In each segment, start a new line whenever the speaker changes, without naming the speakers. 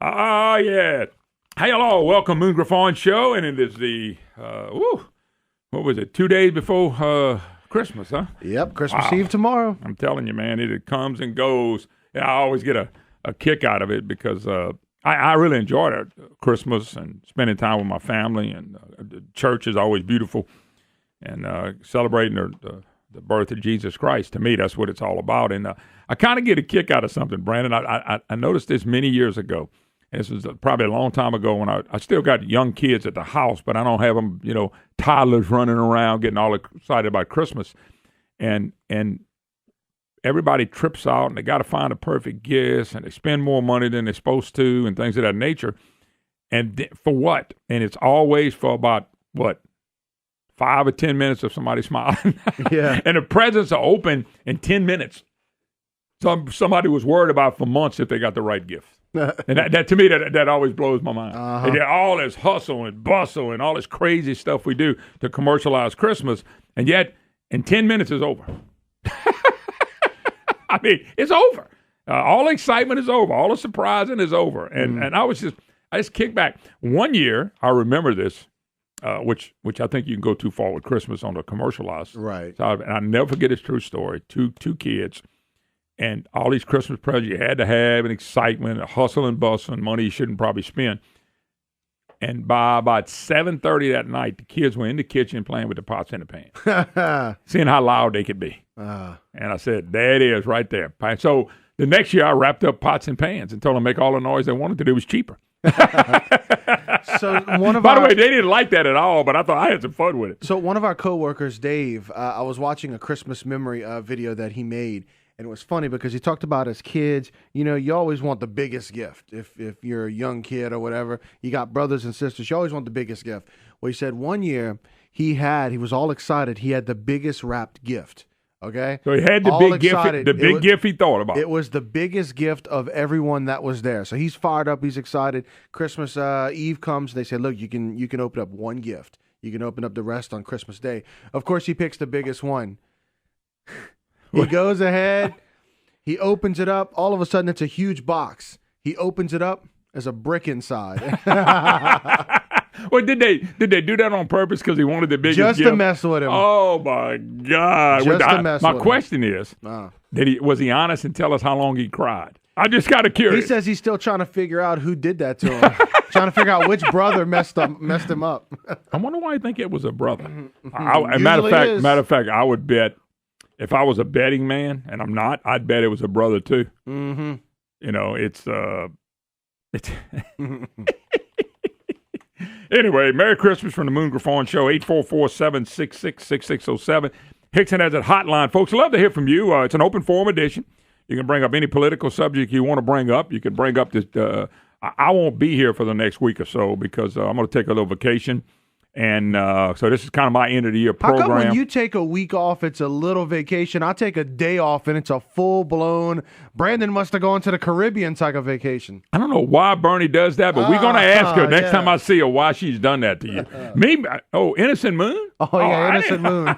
Yeah. Hey, hello. Welcome, Moon Griffon Show. And it is the, what was it, 2 days before Christmas, huh?
Yep, Christmas Eve tomorrow.
I'm telling you, man, it comes and goes. And I always get a kick out of it because I really enjoy it, Christmas and spending time with my family. And the church is always beautiful. And celebrating the birth of Jesus Christ. To me, that's what it's all about. And I kind of get a kick out of something, Brandon. I noticed this many years ago. And this was probably a long time ago when I still got young kids at the house, but I don't have them, toddlers running around getting all excited about Christmas. And everybody trips out and they got to find a perfect gift and they spend more money than they're supposed to and things of that nature. And for what? And it's always for about, 5 or 10 minutes of somebody smiling.
Yeah.
And the presents are open in 10 minutes. Somebody was worried about for months if they got the right gift. And that to me, that always blows my mind.
Uh-huh.
And all this hustle and bustle and all this crazy stuff we do to commercialize Christmas, and yet in 10 minutes it's over. I mean, it's over. All the excitement is over. All the surprising is over. And I just kicked back. One year, I remember this, which I think you can go too far with Christmas on the commercialized.
Right.
So I'll never forget this true story. Two kids. And all these Christmas presents you had to have, and excitement, and hustle and bustle, and money you shouldn't probably spend. And by about 7:30 that night, the kids were in the kitchen playing with the pots and the pans, seeing how loud they could be. And I said, there it is right there. So the next year, I wrapped up pots and pans and told them to make all the noise they wanted to do. It was cheaper.
So
By the way, they didn't like that at all, but I thought I had some fun with it.
So one of our coworkers, Dave, I was watching a Christmas memory video that he made. And it was funny because he talked about as kids, you always want the biggest gift. If you're a young kid or whatever, you got brothers and sisters, you always want the biggest gift. Well, he said one year he was all excited. He had the biggest wrapped gift. Okay?
So he had the big gift, gift he thought about.
It was the biggest gift of everyone that was there. So he's fired up, he's excited. Christmas Eve comes, they say, look, you can open up one gift. You can open up the rest on Christmas Day. Of course, he picks the biggest one. He goes ahead, he opens it up. All of a sudden, it's a huge box. He opens it up. There's a brick inside.
Well, did they do that on purpose because he wanted the biggest
Just
gift?
to mess with him.
Oh, my God.
Just to mess with him.
My question is, was he honest and tell us how long he cried? I just got curious.
He says he's still trying to figure out who did that to him. Trying to figure out which brother messed him up.
I wonder why you think it was a brother.
Matter
of fact, I would bet, if I was a betting man, and I'm not, I'd bet it was a brother too.
Mm-hmm.
It's Anyway, Merry Christmas from the Moon Griffon Show, 844-766-6607. Hickson has a hotline. Folks, I'd love to hear from you. It's an open forum edition. You can bring up any political subject you want to bring up. You can bring up this. I won't be here for the next week or so because I'm going to take a little vacation. And so this is kind of my end of the year program.
How come when you take a week off, it's a little vacation? I take a day off, and it's a full-blown, Brandon must have gone to the Caribbean type of vacation.
I don't know why Bernie does that, but we're going to ask her next time I see her why she's done that to you. Innocent Moon?
Oh, yeah, Innocent Moon.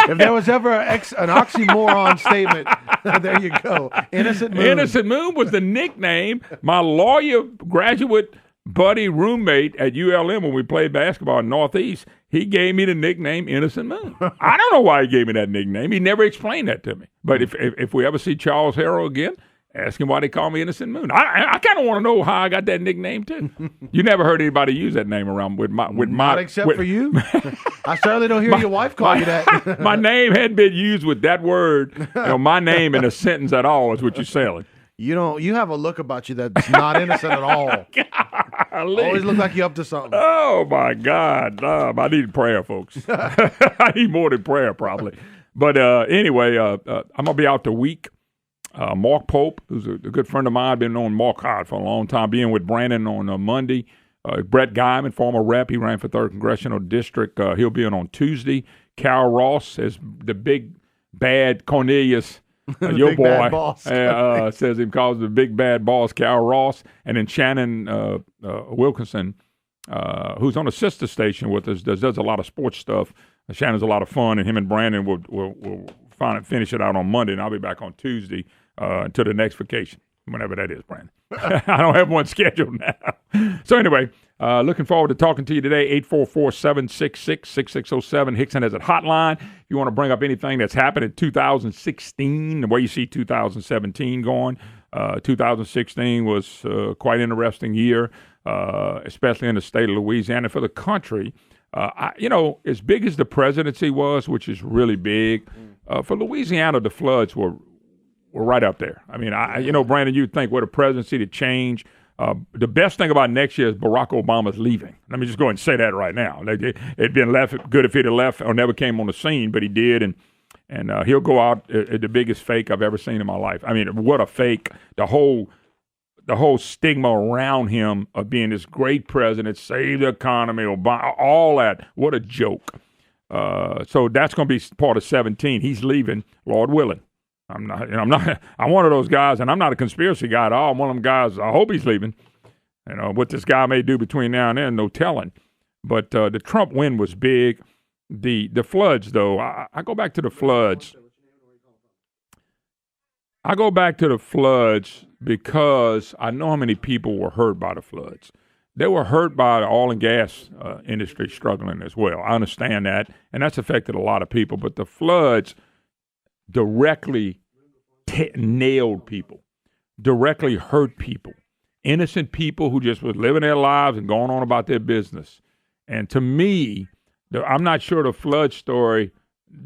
If there was ever an oxymoron statement, there you go. Innocent Moon.
Innocent Moon was the nickname my lawyer graduate buddy roommate at ULM when we played basketball in Northeast. He gave me the nickname Innocent Moon. I don't know why he gave me that nickname. He never explained that to me. But if we ever see Charles Harrell again, ask him why they call me Innocent Moon. I kind of want to know how I got that nickname too. You never heard anybody use that name around with my
Not except for you. I certainly don't hear your wife call you that.
My name hadn't been used with that word. My name in a sentence at all is what you're selling.
You have a look about you that's not innocent at all. Always look like you're up to something.
Oh, my God. I need prayer, folks. I need more than prayer, probably. But anyway, I'm going to be out the week. Mark Pope, who's a good friend of mine, I've been knowing Mark Hard for a long time, being with Brandon on Monday. Brett Guyman, former rep, he ran for 3rd Congressional District. He'll be in on Tuesday. Carol Ross is the big, bad Cornelius. Your boy says he calls the big bad boss, Carol Ross, and then Shannon Wilkinson, who's on a sister station with us, does a lot of sports stuff. Shannon's a lot of fun, and him and Brandon will finish it out on Monday, and I'll be back on Tuesday until the next vacation. whenever that is, Brandon. I don't have one scheduled now. So anyway, looking forward to talking to you today. 844-766-6607. Hickson has a hotline. If you want to bring up anything that's happened in 2016, the way you see 2017 going. 2016 was quite an interesting year, especially in the state of Louisiana. For the country, as big as the presidency was, which is really big, for Louisiana, the floods were right up there. I mean, Brandon, you'd think what a presidency to change. The best thing about next year is Barack Obama's leaving. Let me just go ahead and say that right now. It'd been good if he'd have left or never came on the scene, but he did, and he'll go out at the biggest fake I've ever seen in my life. I mean, what a fake! The whole stigma around him of being this great president, save the economy, Obama, all that. What a joke! So that's going to be part of 17. He's leaving, Lord willing. I'm not. I'm one of those guys, and I'm not a conspiracy guy at all. I'm one of them guys. I hope he's leaving. What this guy may do between now and then, no telling. But the Trump win was big. The floods, though, I go back to the floods. I go back to the floods because I know how many people were hurt by the floods. They were hurt by the oil and gas industry struggling as well. I understand that, and that's affected a lot of people. But the floods directly nailed people, directly hurt people, innocent people who just was living their lives and going on about their business. And to me, I'm not sure the flood story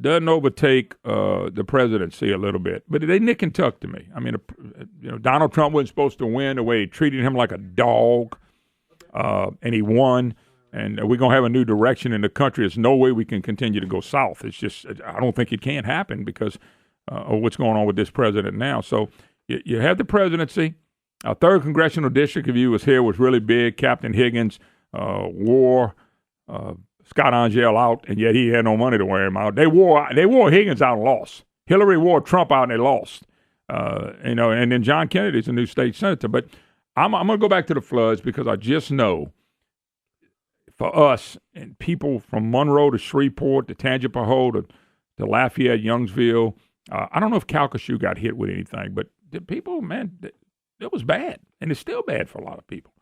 doesn't overtake the presidency a little bit, but they nick and tuck to me. I mean, Donald Trump wasn't supposed to win the way they treated him like a dog, and he won. And we're going to have a new direction in the country. There's no way we can continue to go south. It's just, I don't think it can happen because of what's going on with this president now. So you have the presidency. Our 3rd Congressional District review was really big. Captain Higgins wore Scott Angel out, and yet he had no money to wear him out. They wore Higgins out and lost. Hillary wore Trump out and they lost. And then John Kennedy's a new state senator. But I'm going to go back to the floods because I just know for us and people from Monroe to Shreveport to Tangipahoa to Lafayette, Youngsville, I don't know if Calcasieu got hit with anything, but the people, man, it was bad. And it's still bad for a lot of people.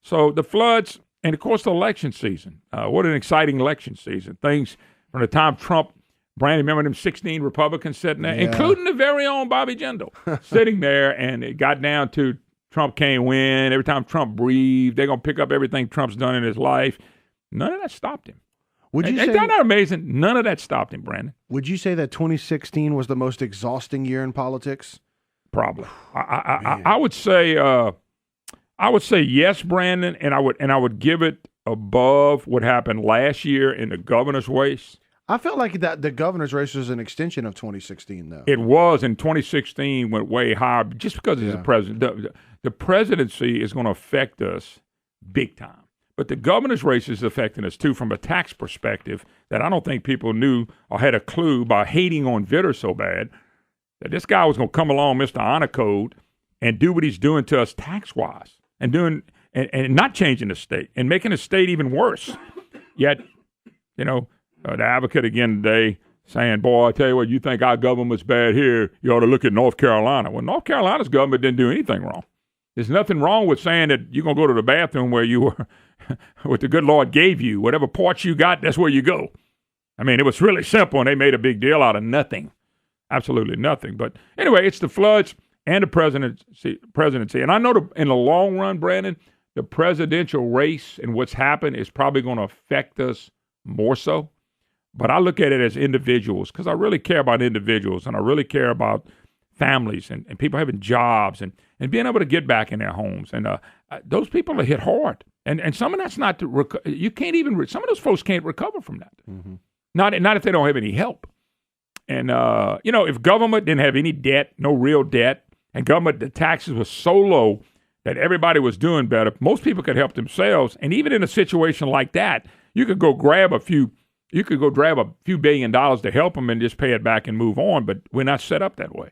So the floods, and of course the election season. What an exciting election season. Things from the time Trump, Brandon, remember them 16 Republicans sitting there, including the very own Bobby Jindal, sitting there, and it got down to Trump can't win. Every time Trump breathed, they're going to pick up everything Trump's done in his life. None of that stopped him. Is that not amazing? None of that stopped him, Brandon.
Would you say that 2016 was the most exhausting year in politics?
Probably. I would say yes, Brandon, and I would give it above what happened last year in the governor's race.
I felt like that the governor's race was an extension of 2016, though.
It was, and 2016 went way higher just because he's the president. The presidency is going to affect us big time. But the governor's race is affecting us, too, from a tax perspective that I don't think people knew or had a clue by hating on Vitter so bad that this guy was going to come along, Mr. Honor Code, and do what he's doing to us tax-wise and not changing the state and making the state even worse. Yet, the advocate again today saying, boy, I tell you what, you think our government's bad here, you ought to look at North Carolina. Well, North Carolina's government didn't do anything wrong. There's nothing wrong with saying that you're going to go to the bathroom where you were, what the good Lord gave you. Whatever parts you got, that's where you go. I mean, it was really simple, and they made a big deal out of nothing. Absolutely nothing. But anyway, it's the floods and the presidency. And I know in the long run, Brandon, the presidential race and what's happened is probably going to affect us more so. But I look at it as individuals because I really care about individuals, and I really care about families and people having jobs and being able to get back in their homes. And those people are hit hard. And some of that's not you can't even some of those folks can't recover from that. Mm-hmm. Not if they don't have any help. And if government didn't have any debt, no real debt, and the taxes were so low that everybody was doing better, most people could help themselves. And even in a situation like that, you could go grab a few $1 billion to help them and just pay it back and move on. But we're not set up that way.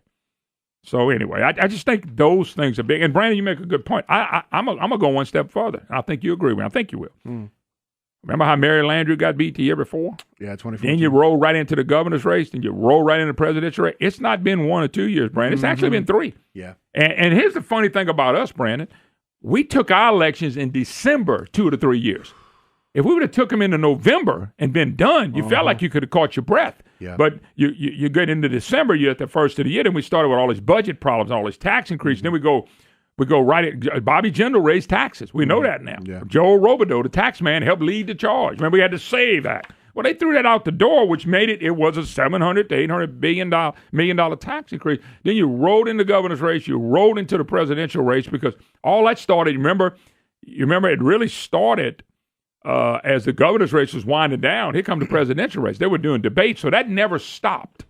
So anyway, I just think those things are big. And Brandon, you make a good point. I'm gonna go one step further. I think you agree with me. I think you will. Remember how Mary Landrieu got beat the year before?
Yeah, 2014.
Then you roll right into the governor's race, then you roll right into the presidential race. It's not been 1 or 2 years, Brandon. It's actually been 3.
Yeah.
And here's the funny thing about us, Brandon. We took our elections in December 2 to 3 years. If we would have took them into November and been done, you felt like you could have caught your breath.
Yeah.
But you get into December, you're at the first of the year, then we started with all these budget problems, all this tax increase. Then we go right at Bobby Jindal raised taxes. We know that now.
Yeah.
Joe Robideau, the tax man, helped lead the charge. Remember, we had to save that. Well, they threw that out the door, which made it was a $700 to $800 million tax increase. Then you rolled in the governor's race, you rolled into the presidential race because all that started. You remember it really started as the governor's race was winding down. Here come the presidential race. They were doing debates, so that never stopped.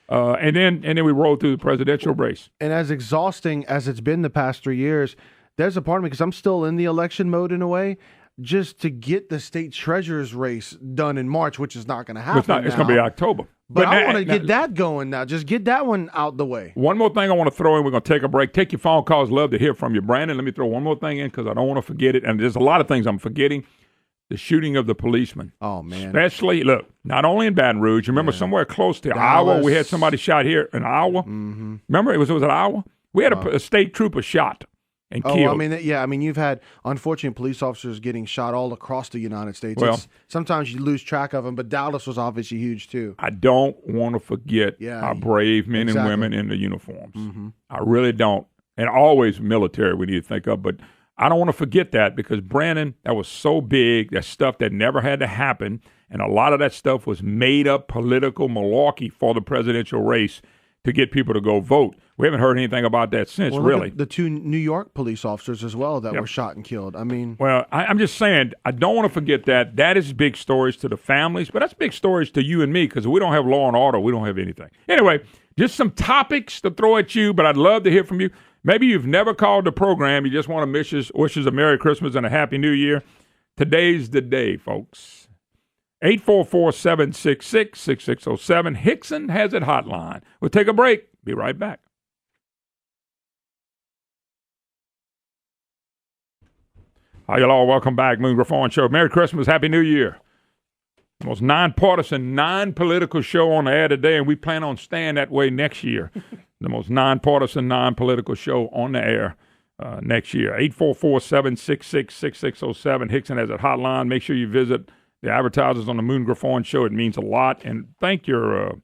And then we rolled through the presidential race.
And as exhausting as it's been the past 3 years, there's a part of me, because I'm still in the election mode in a way, just to get the state treasurer's race done in March, which is not going to happen.
It's going to be October.
But I want to get that going now. Just get that one out the way.
One more thing I want to throw in. We're going to take a break. Take your phone calls. Love to hear from you. Brandon, let me throw one more thing in because I don't want to forget it. And there's a lot of things I'm forgetting. The shooting of the policeman.
Oh, man.
Especially, look, not only in Baton Rouge. Remember somewhere close to Iowa, we had somebody shot here in Iowa? Mm-hmm. Remember, it was at Iowa? We had a state trooper shot and killed.
I mean, you've had, unfortunate police officers getting shot all across the United States.
Well,
sometimes you lose track of them, but Dallas was obviously huge, too.
I don't want to forget our brave men and women in the uniforms. Mm-hmm. I really don't. And always military we need to think of, but I don't want to forget that because, Brandon, that was so big, that stuff that never had to happen, and a lot of that stuff was made up political malarkey for the presidential race to get people to go vote. We haven't heard anything about that since, really.
The 2 New York police officers as well that were shot and killed. I mean.
Well, I'm just saying, I don't want to forget that. That is big stories to the families, but that's big stories to you and me because we don't have law and order. We don't have anything. Anyway, just some topics to throw at you, but I'd love to hear from you. Maybe you've never called the program. You just want to wishes a Merry Christmas and a Happy New Year. Today's the day, folks. 844-766-6607. Hickson has it hotline. We'll take a break. Be right back. Hi, y'all. Welcome back. Moon Griffon Show. Merry Christmas. Happy New Year. The most nonpartisan, non-political show on the air today, and we plan on staying that way next year. The most nonpartisan, non-political show on the air next year. 844-766-6607. Hickson has a hotline. Make sure you visit the advertisers on the Moon Griffon Show. It means a lot. And thank our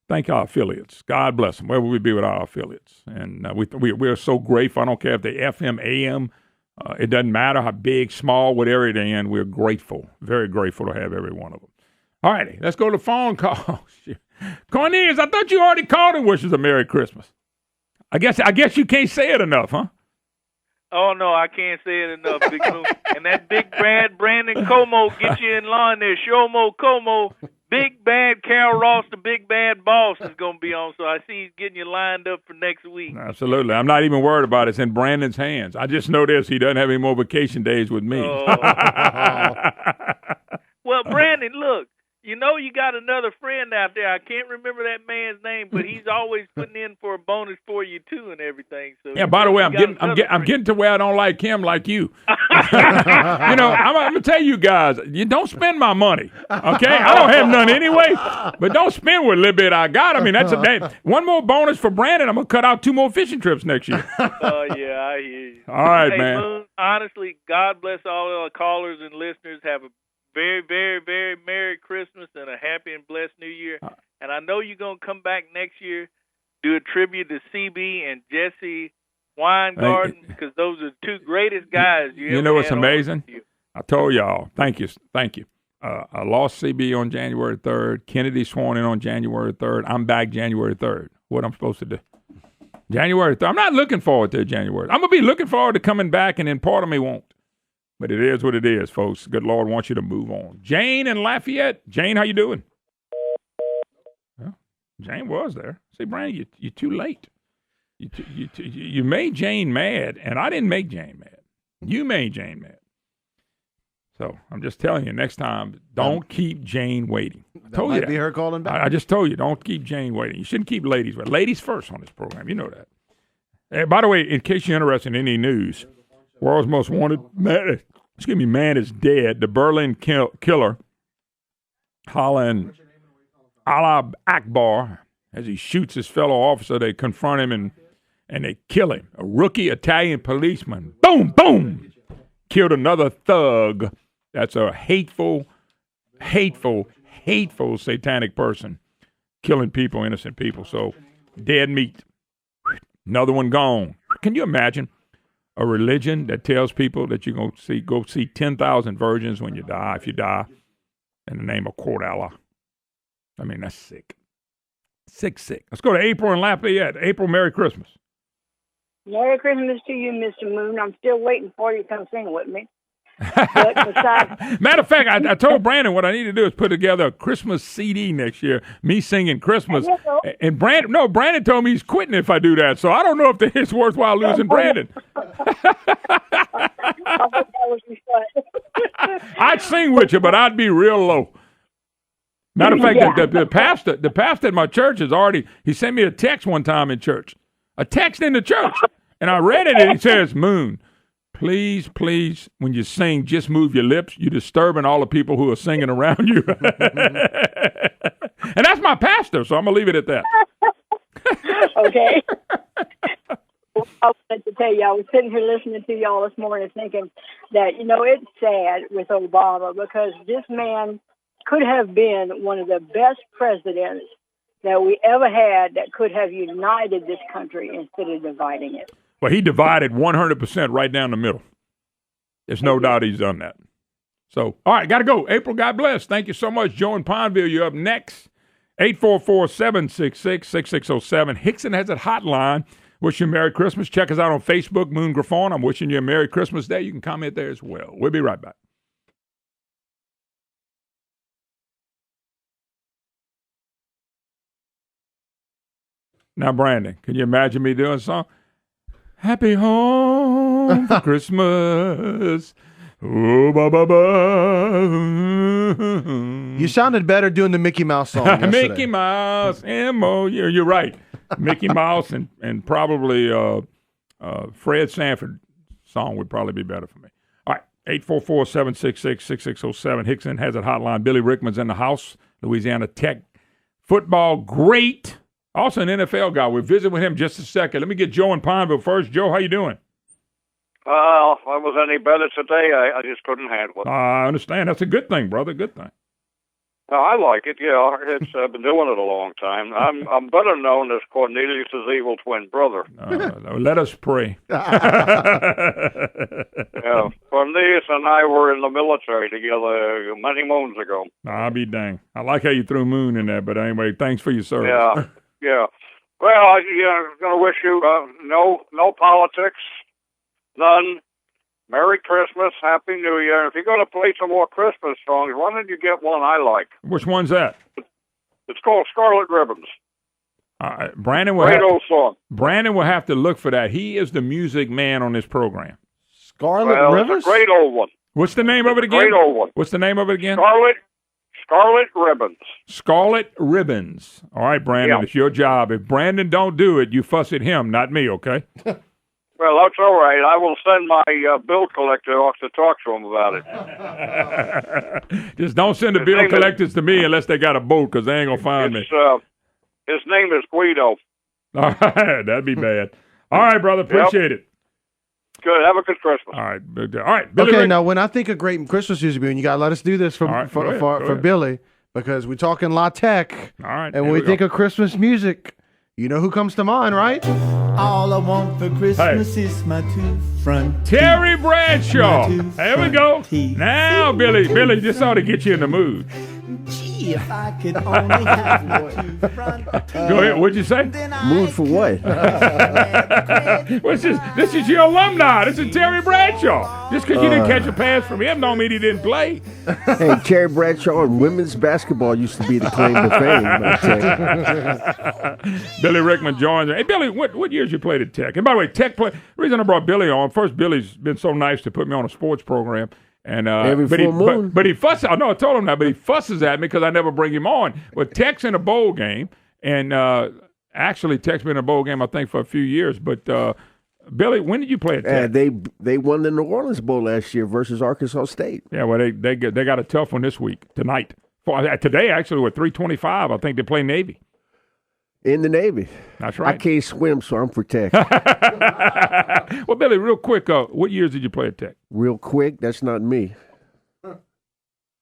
affiliates. God bless them. Where would we be without our affiliates? And we're so grateful. I don't care if they FM, AM. It doesn't matter how big, small, what area they're in. We're grateful, very grateful to have every one of them. All righty, let's go to the phone call. Cornelius, I thought you already called and wishes a Merry Christmas. I guess you can't say it enough, huh?
Oh, no, I can't say it enough, Big Moon. And that big bad Brandon Como get you in line there. Shomo Como, big bad Carol Ross, the big bad boss is going to be on. So I see he's getting you lined up for next week.
Absolutely. I'm not even worried about it. It's in Brandon's hands. I just know this. He doesn't have any more vacation days with me.
Well, Brandon, look. You know you got another friend out there. I can't remember that man's name, but he's always putting in for a bonus for you too and everything. So
yeah. By the way, I'm getting to where I don't like him like you. I'm gonna tell you guys, you don't spend my money. Okay, I don't have none anyway, but don't spend what little bit I got. I mean, that's one more bonus for Brandon. I'm gonna cut out 2 more fishing trips next year.
Oh yeah, I hear you.
All right, man.
Moon, honestly, God bless all our callers and listeners. Have a very, very, very Merry Christmas and a happy and blessed New Year. And I know you're going to come back next year, do a tribute to CB and Jesse Weingarten, because those are the 2 greatest guys you ever
know what's amazing?
You.
I told y'all, thank you. I lost CB on January 3rd. Kennedy sworn in on January 3rd. I'm back January 3rd. What I'm supposed to do? January 3rd. I'm not looking forward to January. I'm going to be looking forward to coming back, and then part of me won't. But it is what it is, folks. Good Lord wants you to move on. Jane in Lafayette. Jane, how you doing? Well, Jane was there. See, Brian, you're too late. You made Jane mad, and I didn't make Jane mad. You made Jane mad. So I'm just telling you, next time, don't keep Jane waiting. I told you that.
Be her calling back.
I just told you, don't keep Jane waiting. You shouldn't keep ladies waiting. Ladies first on this program. You know that. By the way, in case you're interested in any news, world's most wanted man. man is dead. The Berlin killer, hollering Allah Akbar, as he shoots his fellow officer. They confront him and they kill him. A rookie Italian policeman, boom, boom, killed another thug. That's a hateful satanic person killing people, innocent people. So dead meat. Another one gone. Can you imagine a religion that tells people that you're going to go see 10,000 virgins when you die, if you die, in the name of quote Allah? I mean, that's sick. Sick. Let's go to April in Lafayette. April, Merry Christmas.
Merry Christmas to you, Mr. Moon. I'm still waiting for you to come sing with me. But besides,
matter of fact, I told Brandon what I need to do is put together a Christmas CD next year, me singing Christmas. And Brandon told me he's quitting if I do that. So I don't know if it's worthwhile losing Brandon. I'd sing with you, but I'd be real low. Matter of fact, the pastor at my church he sent me a text one time in church. A text in the church. And I read it and he says, Moon, please, when you sing, just move your lips. You're disturbing all the people who are singing around you. And that's my pastor, so I'm going to leave it at that.
Okay. I wanted to tell you, I was sitting here listening to y'all this morning thinking that, it's sad with Obama because this man could have been one of the best presidents that we ever had that could have united this country instead of dividing it.
Well, he divided 100% right down the middle. There's no doubt he's done that. So, all right, got to go. April, God bless. Thank you so much. Joe in Pineville, you're up next. 844-766-6607. Hickson has a hotline. Wish you a Merry Christmas. Check us out on Facebook, Moon Griffon. I'm wishing you a Merry Christmas Day. You can comment there as well. We'll be right back. Now, Brandon, can you imagine me doing a song? Happy home for Christmas. Oh, ba, ba, ba.
You sounded better doing the Mickey Mouse song yesterday.
Mickey Mouse, M.O. You're right. Mickey Mouse and probably Fred Sanford song would probably be better for me. All right, 844-766-6607. Hickson has a hotline. Billy Rickman's in the house. Louisiana Tech football great. Also an NFL guy. We'll visit with him just a second. Let me get Joe in Pineville first. Joe, how you doing?
Well, if I was any better today, I just couldn't handle it.
I understand. That's a good thing, brother. Good thing.
I like it, yeah. I've been doing it a long time. I'm better known as Cornelius' evil twin brother.
Let us pray.
Yeah, Cornelius and I were in the military together many moons ago.
I'll be dang. I like how you threw Moon in there, but anyway, thanks for your service.
Yeah. Well, I'm going to wish you no politics, none. Merry Christmas, Happy New Year. If you're going to play some more Christmas songs, why don't you get one I like?
Which one's that?
It's called Scarlet Ribbons.
Brandon
old song.
Brandon will have to look for that. He is the music man on this program.
Scarlet Ribbons?
It's a great old one.
What's the name of it again?
Great old one.
What's the name of it again?
Scarlet Ribbons.
Scarlet Ribbons. All right, Brandon, It's your job. If Brandon don't do it, you fuss at him, not me, okay?
Well, that's all right. I will send my bill collector off to talk to him about
it. Just don't send the bill collectors to me unless they got a boat, because they ain't going to find me.
His name is Guido.
All right, that'd be bad. All right, brother, appreciate it.
Good. Have a good Christmas.
All right. Billy
Rick. Now when I think of great Christmas music, you got to let us do this for Billy, because we're talking La Tech.
All right.
And when we think of Christmas music, you know who comes to mind, right?
All I want for Christmas is my two front teeth.
Terry Bradshaw. There we go. Now, Billy, this ought to get you in the mood.
Gee, if I could only have my two front teeth.
Go ahead. What'd you say?
Mood for what?
This is your alumni. This is Terry Bradshaw. Just because you didn't catch a pass from him don't mean he didn't play.
Hey, Terry Bradshaw and women's basketball used to be the claim to fame.
Billy Rickman joins us. Hey, Billy, what years you played at Tech? And by the way, Tech play. The reason I brought Billy on, first, Billy's been so nice to put me on a sports program. And
every full moon.
But he fusses. I know I told him that, but he fusses at me because I never bring him on. But Tech's in a bowl game, and actually Tech's been in a bowl game I think for a few years. But Billy, when did you play at Tech?
They won the New Orleans Bowl last year versus Arkansas State.
Yeah, well, they got a tough one this week, tonight. Today, actually, with 3:25, I think they play Navy.
In the Navy.
That's right.
I can't swim, so I'm for Tech.
Well, Billy, real quick, what years did you play at Tech?
Real quick, that's not me.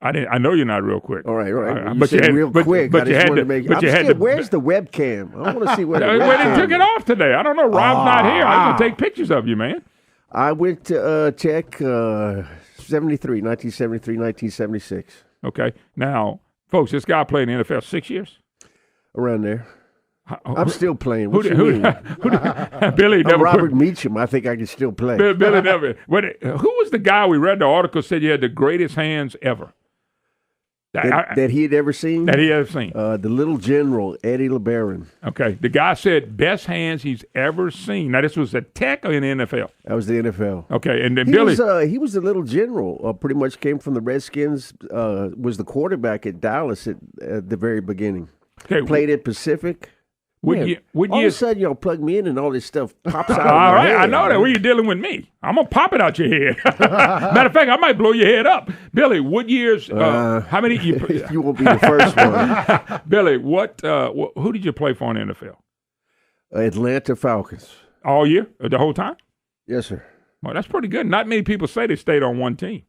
I know you're not real quick.
All right.
But you had
real quick.
But you had to.
Where's the webcam? I want to see where the webcam.
Well, they took it off today. I don't know. Rob's not here. I was going to take pictures of you, man.
I went to Tech 1973, 1976.
Okay. Now, folks, this guy played in the NFL 6 years?
Around there. I'm still playing.
Who Billy never.
Robert Meacham. I think I can still play.
Billy never. Who was the guy we read the article said you had the greatest hands ever?
That he had ever seen?
That he had ever seen.
The little general, Eddie LeBaron.
Okay. The guy said best hands he's ever seen. Now, this was at Tech or in the NFL?
That was the NFL.
Okay. And then
he
Billy.
He was the little general. Pretty much came from the Redskins. Was the quarterback at Dallas at the very beginning.
Okay.
Played at Pacific. All of a sudden, y'all plug me in and all this stuff pops out.
All right,
head,
I know that. When you're dealing with me, I'm gonna pop it out your head. Matter of fact, I might blow your head up. Billy, what years? How many?
You won't be the first one.
Billy, who did you play for in the NFL?
Atlanta Falcons.
All year, the whole time?
Yes, sir.
Well, that's pretty good. Not many people say they stayed on one team.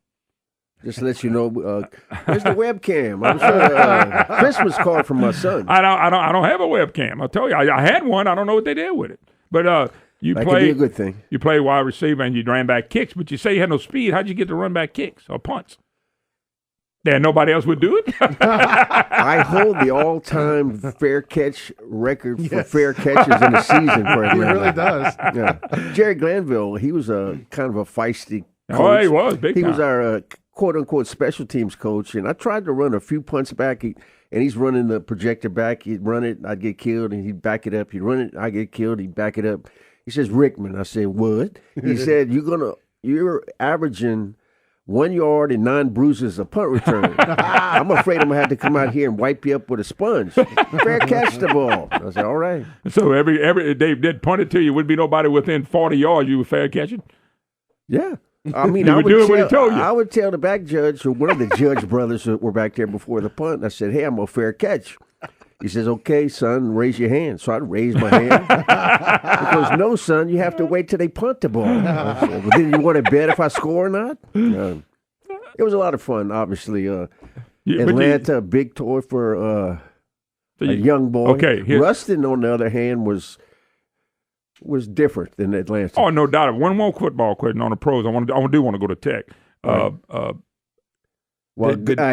Just to let you know, where's the webcam? I'm sure Christmas card from my son.
I don't have a webcam. I'll tell you, I had one. I don't know what they did with it. But you
that
played
could be a good thing.
You played wide receiver and you ran back kicks, but you say you had no speed. How'd you get to run back kicks or punts? Then nobody else would do it.
I hold the all-time fair catch record for fair catches in a season for Atlanta.
He really does.
Yeah. Jerry Glanville, he was a kind of a feisty coach.
Oh, he was big
He
time.
was our quote-unquote special teams coach, and I tried to run a few punts back, and he's running the projector back. He'd run it, I'd get killed, and he'd back it up. He'd run it, I'd get killed, he'd back it up. He says, Rickman. I said, what? He said, you're averaging 1 yard and 9 bruises a punt return. I'm afraid I'm going to have to come out here and wipe you up with a sponge. Fair catch the ball. I said, all right.
So every they did punt it to you, wouldn't be nobody within 40 yards you were fair catching?
Yeah. I mean,
You were doing what he told you.
I would tell the back judge, or one of the judge brothers that were back there before the punt, and I said, hey, I'm a fair catch. He says, okay, son, raise your hand. So I'd raise my hand. He goes, no, son, you have to wait till they punt the ball. I said, well, then you want to bet if I score or not? It was a lot of fun, obviously. Atlanta, a big toy for a young boy.
Okay,
Rustin, on the other hand, was different than Atlanta.
Oh, no doubt. One more football question on the pros. I do want to go to Tech.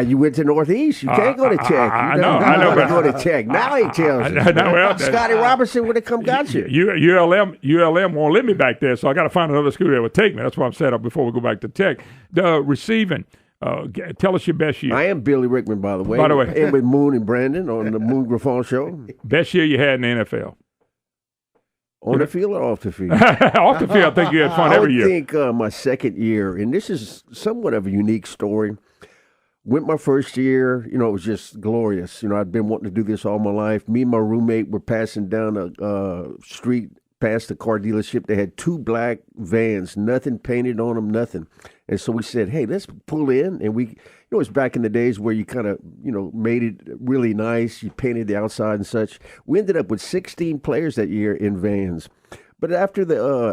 You went to Northeast. You can't go to Tech.
I know.
But go to Tech. Now he tells us. Scotty Robertson would have come got you.
ULM won't let me back there, so I got to find another school that would take me. That's why I'm set up before we go back to Tech. The receiving. Tell us your best year.
I am Billy Rickman, by the way. And with Moon and Brandon on the Moon Griffon show.
Best year you had in the NFL.
On the field or off the field?
Off the field, I think you had fun every year.
I think my second year, and this is somewhat of a unique story. Went my first year, it was just glorious. I'd been wanting to do this all my life. Me and my roommate were passing down a street past the car dealership. They had 2 black vans, nothing painted on them, nothing. And so we said, hey, let's pull in. And it's back in the days where you kind of, made it really nice. You painted the outside and such. We ended up with 16 players that year in vans. But after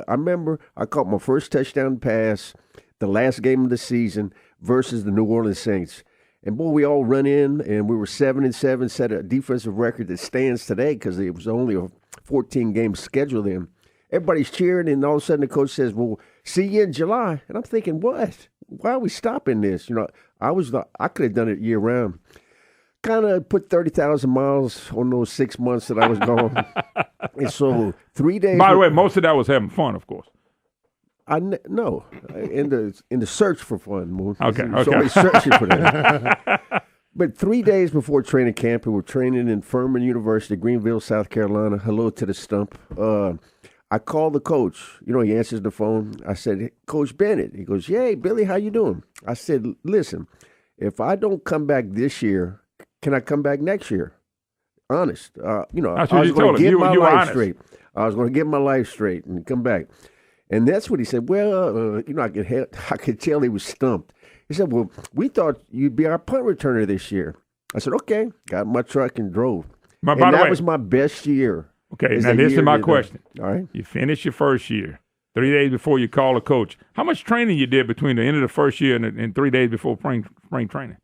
I remember I caught my first touchdown pass, the last game of the season versus the New Orleans Saints. And, boy, we all run in, and we were 7-7, set a defensive record that stands today because it was only a 14-game schedule then. Everybody's cheering, and all of a sudden the coach says, well, see you in July. And I'm thinking, what? Why are we stopping this? I could have done it year-round. Kind of put 30,000 miles on those 6 months that I was gone. And so 3 days.
By the way, most of that was having fun, of course.
No, in the search for fun, Moon.
Okay.
Always searching for that. But 3 days before training camp, we were training in Furman University, Greenville, South Carolina. Hello to the stump. I called the coach. He answers the phone. I said, Coach Bennett. He goes, yeah, Billy, how you doing? I said, listen, if I don't come back this year, can I come back next year? Honest. I was going to get my life straight. I was going to get my life straight and come back. And that's what he said. Well, I could tell he was stumped. He said, well, we thought you'd be our punt returner this year. I said, okay. Got in my truck and drove.
By the way,
that was my best year.
Okay, now this is my question.
All right.
You finished your first year, 3 days before you call a coach. How much training you did between the end of the first year and 3 days before spring training?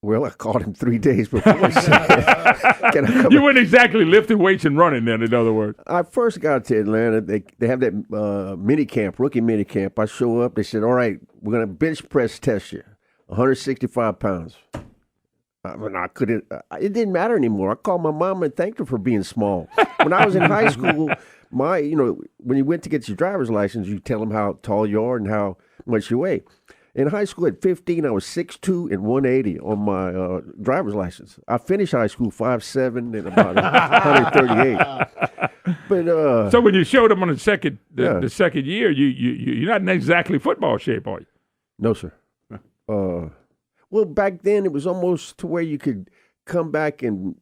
Well, I called him 3 days before.
You weren't exactly lifting weights and running then, in other words.
I first got to Atlanta. They have that mini camp, rookie mini camp. I show up. They said, all right, we're going to bench press test you, 165 pounds. I mean, I couldn't. It didn't matter anymore. I called my mom and thanked her for being small. When I was in high school, when you went to get your driver's license, you tell them how tall you are and how much you weigh. In high school at 15, I was 6'2" and 180 on my driver's license. I finished high school 5'7" and about 138. But
so when you showed up on the second year, you're not in exactly football shape, are you?
No, sir. Well, back then it was almost to where you could come back and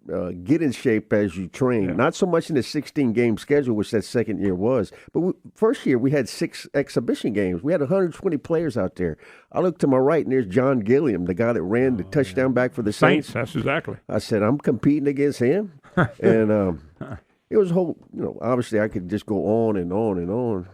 get in shape as you train. Yeah. Not so much in the 16-game schedule, which that second year was. But first year we had 6 exhibition games. We had 120 players out there. I looked to my right, and there's John Gilliam, the guy that ran the touchdown back for the Saints.
That's exactly.
I said, I'm competing against him. And it was a whole, obviously I could just go on and on and on.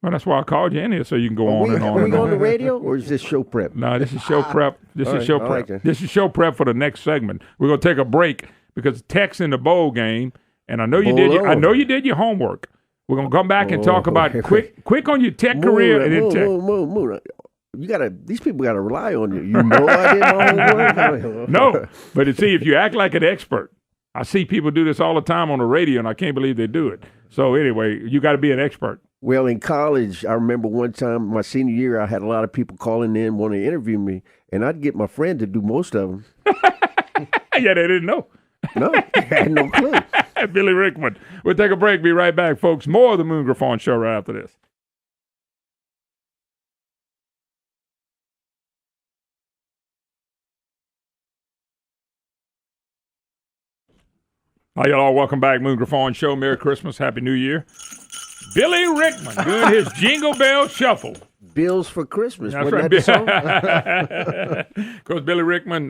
Well, that's why I called you in here, so you can go on and on.
Are we on the radio, or is this show prep?
No, this is show prep. This is show prep. This is show prep for the next segment. We're gonna take a break because Tech's in the bowl game, and I know you did. I know you did your homework. We're gonna come back and talk about quick on your Tech career and then Tech.
You gotta. These people gotta rely on you. You know I did my homework.
No, but see, if you act like an expert, I see people do this all the time on the radio, and I can't believe they do it. So anyway, you got to be an expert.
Well, in college, I remember one time, my senior year, I had a lot of people calling in wanting to interview me, and I'd get my friend to do most of them.
Yeah, they didn't know.
No, I had no clue.
Billy Rickman. We'll take a break. Be right back, folks. More of the Moon Griffon Show right after this. Hi, y'all. Welcome back. Moon Griffon Show. Merry Christmas. Happy New Year. Billy Rickman doing his Jingle Bell Shuffle.
Bills for Christmas.
That's right. Of course, Billy Rickman,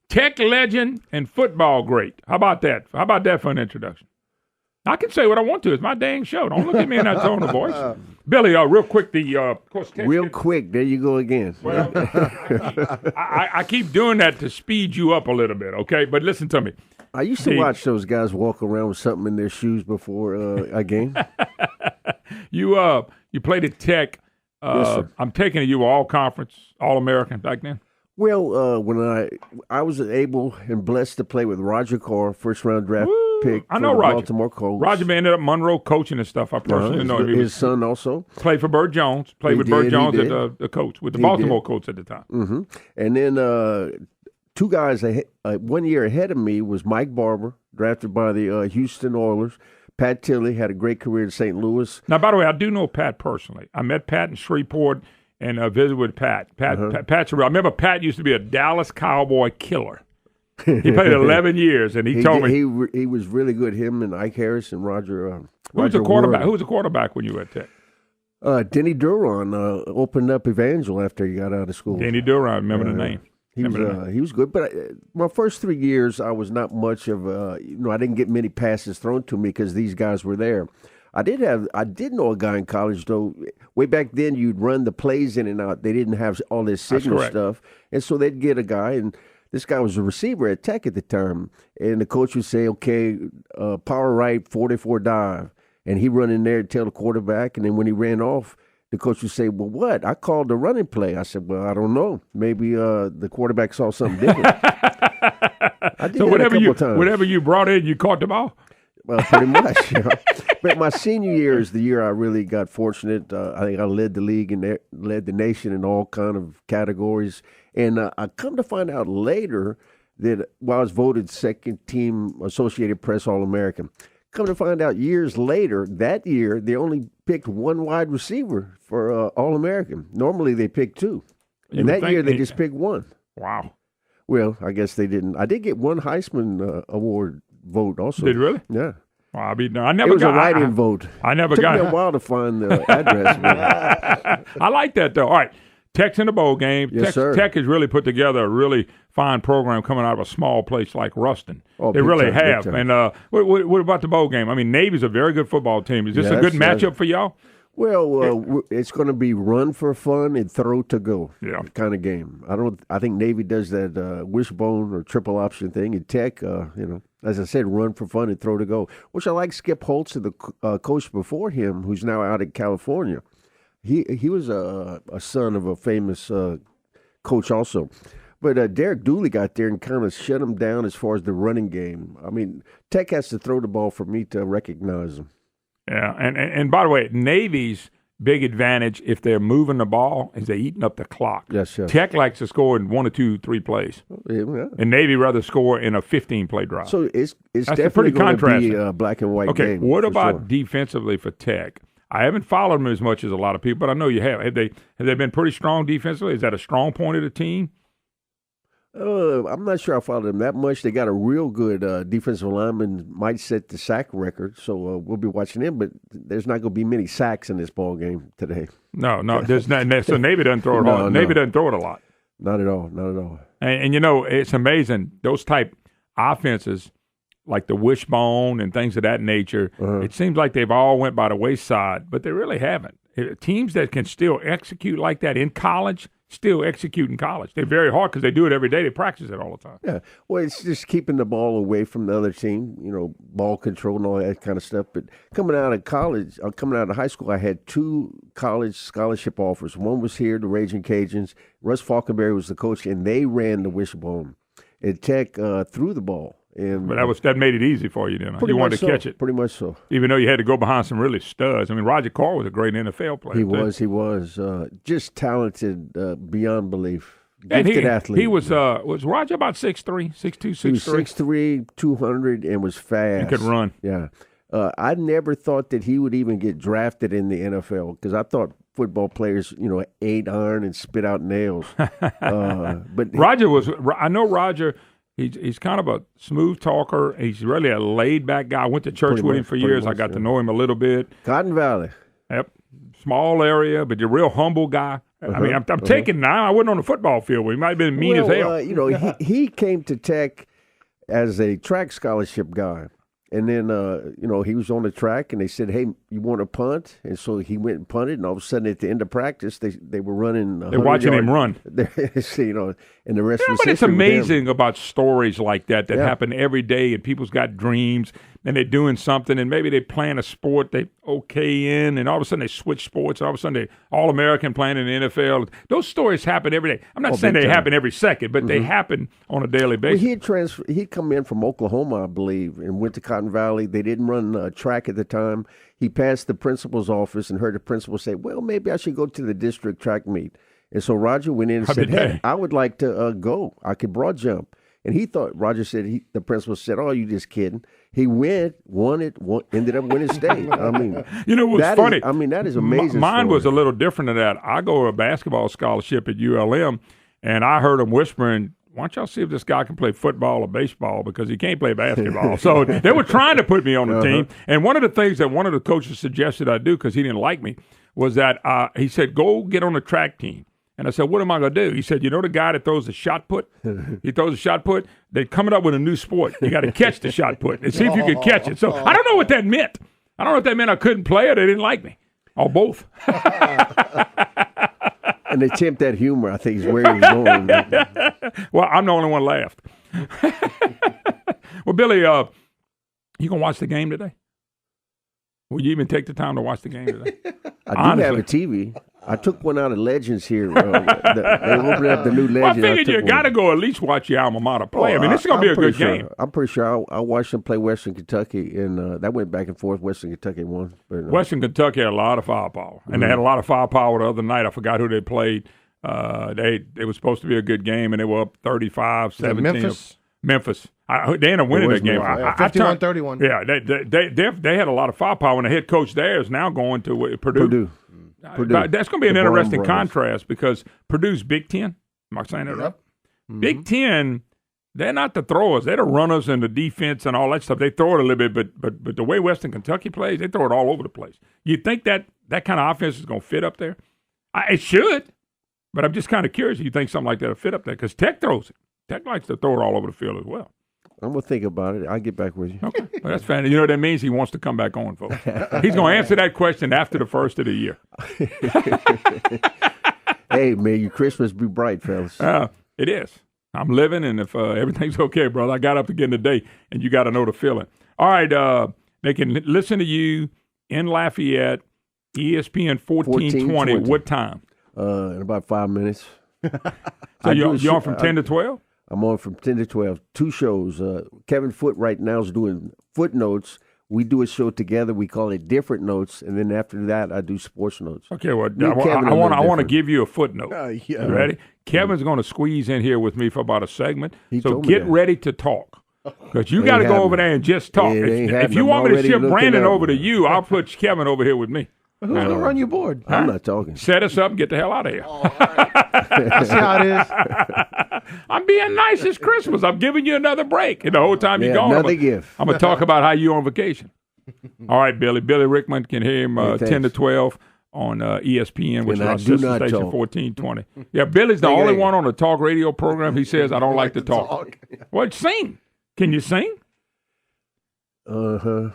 Tech legend and football great. How about that? How about that for an introduction? I can say what I want to. It's my dang show. Don't look at me in that tone of voice. Billy, real quick, of course,
real quick, there you go again.
Well, I keep doing that to speed you up a little bit, okay? But listen to me.
I used to watch those guys walk around with something in their shoes before a game.
You played at Tech.
Yes, sir.
I'm taking it you were all-conference, all-American back then?
Well, when I was able and blessed to play with Roger Carr, first-round draft pick
I know
for the
Roger.
Baltimore Colts.
Roger ended up Monroe coaching and stuff. I personally know him.
His son also.
Played for Burt Jones. Played with Burt Jones as the coach, with the Baltimore coach at the time.
Mm-hmm. And then 2 guys 1 year ahead of me was Mike Barber, drafted by the Houston Oilers. Pat Tilley had a great career in St. Louis.
Now, by the way, I do know Pat personally. I met Pat in Shreveport and visited with Pat. Pat's real. I remember Pat used to be a Dallas Cowboy killer. He played 11 years, and he told me
he was really good. Him and Ike Harris and Roger.
Who was the quarterback? Who was the quarterback when you were at Tech?
Denny Duron opened up Evangel after he got out of school.
Denny Duron, remember the name.
He was good, but my first 3 years, I was not much of I didn't get many passes thrown to me because these guys were there. I did know a guy in college though. Way back then, you'd run the plays in and out. They didn't have all this signal stuff, and so they'd get a guy, and this guy was a receiver at Tech at the time, and the coach would say, "Okay, power right, 44 dive," and he run in there and tell the quarterback, and then when he ran off, the coach would say, "Well, what? I called the running play." I said, "Well, I don't know. Maybe the quarterback saw something different." I did that a couple times.
Whatever you brought in, you caught the ball?
Well, pretty much. But my senior year is the year I really got fortunate. I think I led the league and led the nation in all kind of categories. And I come to find out later that while I was voted second team Associated Press All-American, come to find out years later, that year, they only picked 1 wide receiver for All-American. Normally, they pick 2. And that year, they just picked 1.
Wow.
Well, I guess they didn't. I did get 1 Heisman Award vote also.
Did you really?
Yeah.
Well, I mean, I
It
never
was
got
a write-in vote.
I never
Took
got
me a while to find the address. Man.
I like that, though. All right. Tech's in the bowl game.
Yes, sir.
Tech has really put together a really fine program coming out of a small place like Ruston.
Oh,
they
big
really
time, big
have.
time.
And what about the bowl game? I mean, Navy's a very good football team. Is this a
Yes,
good
yes.
matchup for y'all?
Well, it's going to be run for fun and throw to go kind of game. I think Navy does that wishbone or triple option thing. And Tech, as I said, run for fun and throw to go. Which I like Skip Holtz, the coach before him, who's now out in California. He was a son of a famous coach also. But Derek Dooley got there and kind of shut him down as far as the running game. I mean, Tech has to throw the ball for me to recognize him.
Yeah, and by the way, Navy's big advantage if they're moving the ball is they're eating up the clock.
Yes, yes.
Tech likes to score in 1 or 2, 3 plays,
Yeah.
and Navy rather score in a 15-play drive.
So it's
That's
definitely
pretty
going to be
contrasting.
a black and white
Okay,
game.
what
for
about
sure.
defensively for Tech? I haven't followed them as much as a lot of people, but I know you have. Have they been pretty strong defensively? Is that a strong point of the team?
I'm not sure I followed them that much. They got a real good defensive lineman, might set the sack record, so we'll be watching him. But there's not going to be many sacks in this ball game today.
No, there's not. So Navy doesn't throw it
No,
hard.
no.
Navy doesn't throw it a lot.
Not at all. Not at all.
And it's amazing those type offenses like the wishbone and things of that nature. It seems like they've all went by the wayside, but they really haven't. Teams that can still execute like that in college still execute in college. They're very hard because they do it every day. They practice it all the time.
Yeah. Well, it's just keeping the ball away from the other team, ball control and all that kind of stuff. But coming out of college, coming out of high school, I had 2 college scholarship offers. One was here, the Raging Cajuns. Russ Falkenberry was the coach, and they ran the wishbone. And Tech threw the ball.
But that made it easy for you then. You wanted to catch it.
Pretty much so.
Even though you had to go behind some really studs. I mean, Roger Carr was a great NFL player.
He was just talented beyond belief.
And
Gifted athlete.
He was Roger about 6'3", 6'2", 6'3"?
He was 6'3", 200, and was fast.
He could run.
Yeah. I never thought that he would even get drafted in the NFL because I thought football players, 8 iron and spit out nails. But
I know Roger. He's kind of a smooth talker. He's really a laid-back guy. I went to church with him for years. I got to know him a little bit.
Cotton Valley.
Yep. Small area, but you're a real humble guy. I mean, I'm taking now. I wasn't on the football field. He might have been mean as hell.
He came to Tech as a track scholarship guy. And then, he was on the track, and they said, "Hey, you want to punt?" And so he went and punted. And all of a sudden, at the end of practice, they were running.
They're watching him run.
And the rest was
but it's
history with
amazing about stories like that happen every day, and people's got dreams, and they're doing something, and maybe they playing a sport they okay in, and all of a sudden they switch sports, and all of a sudden they All-American playing in the NFL. Those stories happen every day. I'm not saying they happen every second, but they happen on a daily basis.
Well, he'd come in from Oklahoma, I believe, and went to Cotton Valley. They didn't run track at the time. He passed the principal's office and heard the principal say, "Well, maybe I should go to the district track meet." And so Roger went in and said, "Hey, I would like to go. I could broad jump." And he thought, the principal said, "Oh, you just kidding." He went, won it, ended up winning state. I mean,
what's funny?
That is amazing.
Mine was a little different than that. I go to a basketball scholarship at ULM, and I heard him whispering, "Why don't y'all see if this guy can play football or baseball, because he can't play basketball." So they were trying to put me on the team. And one of the things that one of the coaches suggested I do, because he didn't like me, was that he said, "Go get on the track team." And I said, "What am I going to do?" He said, "You know the guy that throws the shot put? He throws a shot put. They're coming up with a new sport. You got to catch the shot put and see if you can catch it." So I don't know what that meant. I don't know if that meant I couldn't play or they didn't like me, or both.
An attempt at humor, I think, is where he was going.
Well, I'm the only one laughed. Well, Billy, you going to watch the game today? Will you even take the time to watch the game today?
I do have a TV. I took one out of Legends here. They opened up the new Legends.
Well, I figured you got to go at least watch your alma mater play. I mean, this is going to be a good game.
I'm pretty sure I watched them play Western Kentucky, and that went back and forth. Western Kentucky won. But,
Western Kentucky had a lot of firepower, and they had a lot of firepower the other night. I forgot who they played. It was supposed to be a good game, and they were up 35-17. Memphis. They ended up winning that game.
51-31.
Yeah, they had a lot of firepower, and the head coach there is now going to Purdue. That's going to be an interesting contrast because Purdue's Big Ten. Am I saying that right? Big Ten they're not the throwers. They're the runners and the defense and all that stuff. They throw it a little bit, but the way Western Kentucky plays, they throw it all over the place. You think that kind of offense is going to fit up there? It should, but I'm just kind of curious if you think something like that will fit up there because Tech throws it. Tech likes to throw it all over the field as well.
I'm going to think about it. I'll get back with you.
Okay. Well, that's fine. You know what that means? He wants to come back on, folks. He's going to answer that question after the first of the year.
Hey, may your Christmas be bright, fellas.
It is. I'm living, and if everything's okay, brother, I got up again today, and you got to know the feeling. All right, they can listen to you in Lafayette, ESPN 1420. What time?
In about 5 minutes.
So you're on from 10 to 12?
I'm on from 10 to 12. 2 shows. Kevin Foote right now is doing Footnotes. We do a show together. We call it Different Notes, and then after that, I do Sports Notes.
Okay, well, I want to give you a footnote.
Yeah.
You ready? Kevin's going to squeeze in here with me for about a segment, so
told me
get
that.
ready to talk. Because you got to go over there and just talk. If you want me to ship Brandon over to you, I'll put Kevin over here with me.
Who's going to run your board?
I'm not talking.
Set us up and get the hell out of here.
I see how it is.
I'm being nice. It's Christmas. I'm giving you another break. And the whole time you're gone,
another gift.
I'm going to talk about how you're on vacation. All right, Billy. Billy Rickman can hear him 10 to 12 on ESPN, which is our sister station, 1420. Yeah, Billy's the only one on the talk radio program. He says, I don't like to talk. Well, sing. Can you sing?
Uh-huh.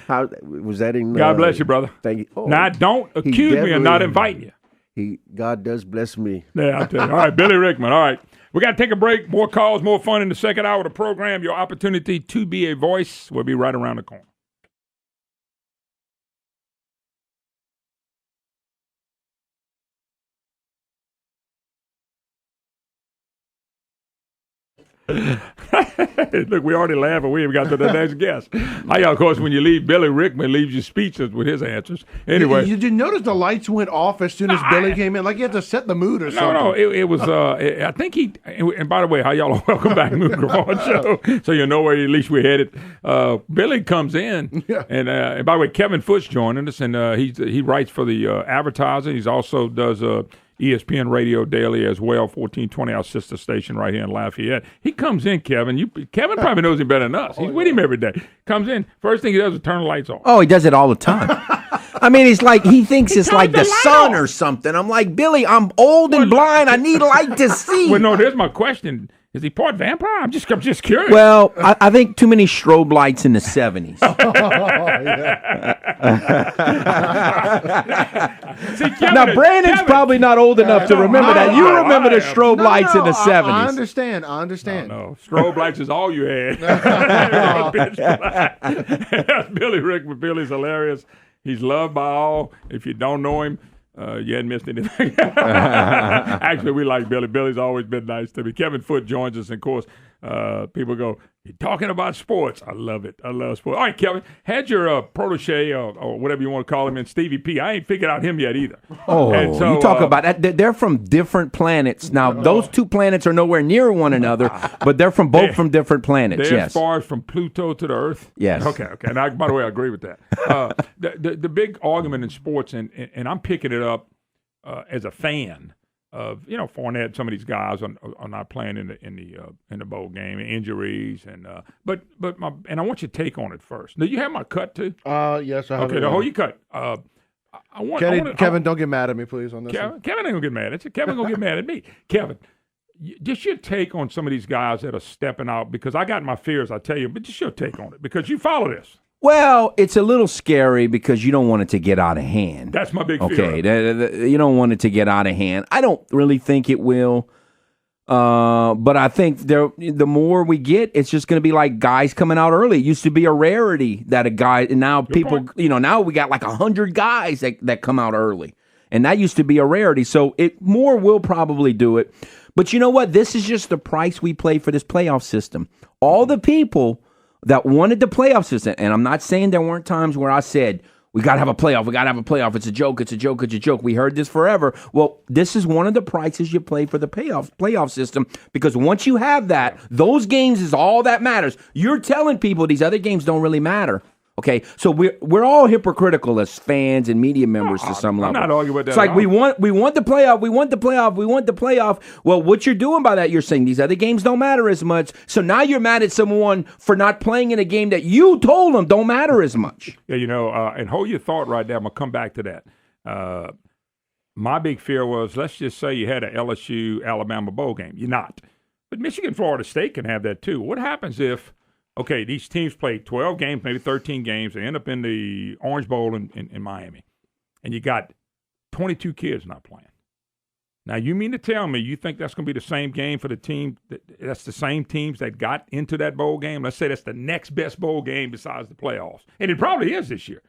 How was that in?
God bless you, brother.
Thank you. Oh,
now, don't accuse me of not inviting you.
God does bless me.
Yeah, I'll tell you. All right, Billy Rickman. All right. We got to take a break. More calls, more fun in the second hour of the program. Your opportunity to be a voice will be right around the corner. Look, we already laughed, but we haven't got to the next guest. Of course, when you leave, Billy Rickman leaves you speechless with his answers. Anyway.
Did you notice the lights went off as soon as Billy came in? Like you had to set the mood or something.
No, it was, I think and by the way, how y'all are welcome back to the Griffon Show, so you know where at least we're headed. Billy comes in, and by the way, Kevin Foote's joining us, and he writes for the Advertiser. He also does ESPN Radio Daily as well, 1420, our sister station right here in Lafayette. He comes in, Kevin. Kevin probably knows him better than us. He's with him every day. Comes in, first thing he does is turn the lights on.
Oh, he does it all the time. I mean, he thinks it's like the sun or something. I'm like, Billy, I'm old and blind. I need light to see.
Well, no, there's my question. Is he part vampire? I'm just curious.
Well, I think too many strobe lights in the 70s.
See, Kevin,
Now, Brandon's probably not old enough to remember that. You remember the strobe lights in the 70s.
I understand.
No, strobe lights is all you had. That's Billy Rickman. Billy's hilarious. He's loved by all. If you don't know him, you hadn't missed anything. Actually, we like Billy. Billy's always been nice to me. Kevin Foote joins us, and of course, people go, you're talking about sports. I love it. I love sports. All right, Kevin, had your protege or whatever you want to call him in Stevie P. I ain't figured out him yet either.
Oh, so, you talk about that. They're from different planets. Now, those two planets are nowhere near one another, but they're from from different planets,
they're as far as from Pluto to the Earth?
Yes.
Okay. And by the way, I agree with that. The big argument in sports, and I'm picking it up as a fan of Fournette. Some of these guys are not playing in the bowl game, injuries, and but I want your take on it first. Do you have my cut too?
Yes, I have.
Okay, the whole you cut.
Kevin, don't get mad at me, please, on this.
Kevin ain't gonna get mad at you. Kevin gonna get mad at me. Kevin, just your take on some of these guys that are stepping out, because I got my fears, I tell you, but just your take on it, because you follow this.
Well, it's a little scary because you don't want it to get out of hand.
That's my big fear.
Okay, you don't want it to get out of hand. I don't really think it will. But I think the more we get, it's just going to be like guys coming out early. It used to be a rarity that a guy, and now people, now we got like 100 guys that come out early. And that used to be a rarity. So more will probably do it. But you know what? This is just the price we pay for this playoff system. All the people that wanted the playoff system, and I'm not saying there weren't times where I said, we got to have a playoff. We got to have a playoff. It's a joke. It's a joke. It's a joke. We heard this forever. Well, this is one of the prices you pay for the playoff system, because once you have that, those games is all that matters. You're telling people these other games don't really matter. Okay, so we're all hypocritical as fans and media members to some level.
I'm not arguing with that.
It's like we want the playoff. Well, what you're doing by that, you're saying these other games don't matter as much. So now you're mad at someone for not playing in a game that you told them don't matter as much.
Yeah, and hold your thought right there. I'm gonna come back to that. My big fear was, let's just say you had a LSU Alabama bowl game. You're not, but Michigan, Florida State can have that too. What happens if? Okay, these teams play 12 games, maybe 13 games. They end up in the Orange Bowl in Miami, and you got 22 kids not playing. Now, you mean to tell me you think that's going to be the same game for the team? That's the same teams that got into that bowl game? Let's say that's the next best bowl game besides the playoffs, and it probably is this year.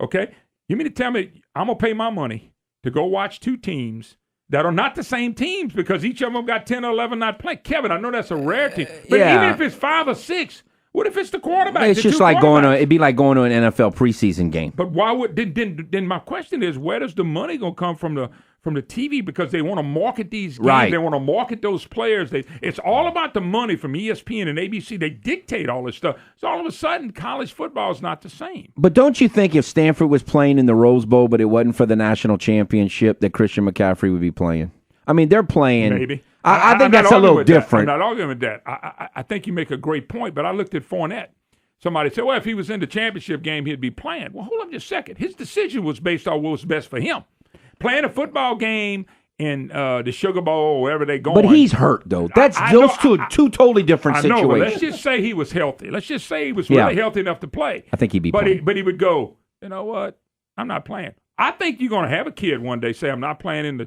Okay, you mean to tell me I'm going to pay my money to go watch two teams that are not the same teams because each of them got 10 or 11 not playing? Kevin, I know that's a rarity, but even if it's 5 or 6. What if it's the quarterback?
It's just like it'd be like going to an NFL preseason game.
But why would then my question is, where does the money gonna come from the TV? Because they want to market these games.
Right.
They want to market those players. It's all about the money from ESPN and ABC. They dictate all this stuff. So all of a sudden, college football is not the same.
But don't you think if Stanford was playing in the Rose Bowl, but it wasn't for the national championship, that Christian McCaffrey would be playing? I mean, they're playing.
Maybe.
I think that's a little different.
I'm not arguing with that. I think you make a great point, but I looked at Fournette. Somebody said, well, if he was in the championship game, he'd be playing. Well, hold on just a second. His decision was based on what was best for him. Playing a football game in the Sugar Bowl or wherever they're going.
But he's hurt, though. That's two totally different situations.
But let's just say he was healthy. Let's just say he was really healthy enough to play.
I think he'd be playing.
But he would go, you know what? I'm not playing. I think you're going to have a kid one day say, I'm not playing in the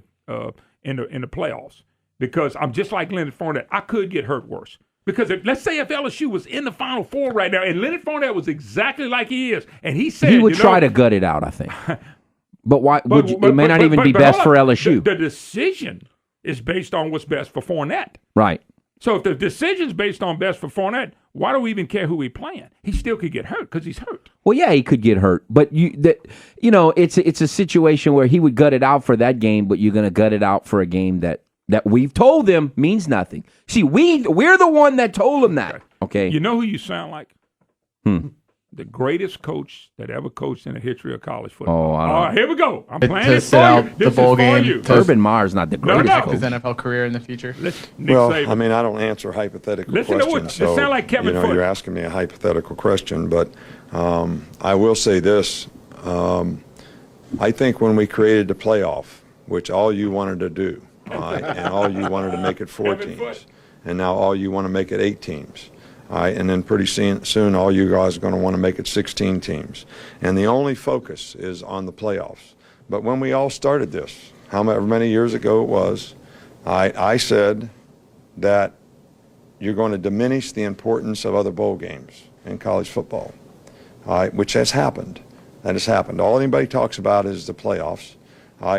playoffs. Because I'm just like Leonard Fournette. I could get hurt worse. Because let's say if LSU was in the Final Four right now, and Leonard Fournette was exactly like he is, and he said...
He would try to gut it out, I think. But why? It may not even be best for LSU.
The decision is based on what's best for Fournette.
Right.
So if the decision's based on best for Fournette, why do we even care who he's playing? He still could get hurt because he's hurt.
Well, yeah, he could get hurt. But, it's a situation where he would gut it out for that game, but you're going to gut it out for a game that we've told them means nothing. See, we're the one that told them that. Okay.
You know who you sound like? The greatest coach that ever coached in the history of college football.
All
right, here we go. I'm playing
to
it
sit
for
out
you.
the
This
bowl
is for
game.
you.
Urban Meyer's not the greatest coach.
His NFL career in the future.
Saban.
I mean, I don't answer hypothetical
Listen to
questions.
what it sound like Kevin Foote.
You're asking me a hypothetical question, but I will say this. I think when we created the playoff, which all you wanted to do, and all you wanted to make it 4 teams, and now all you want to make it 8 teams. And then pretty soon all you guys are going to want to make it 16 teams. And the only focus is on the playoffs. But when we all started this, however many years ago it was, I said that you're going to diminish the importance of other bowl games in college football, which has happened. That has happened. All anybody talks about is the playoffs.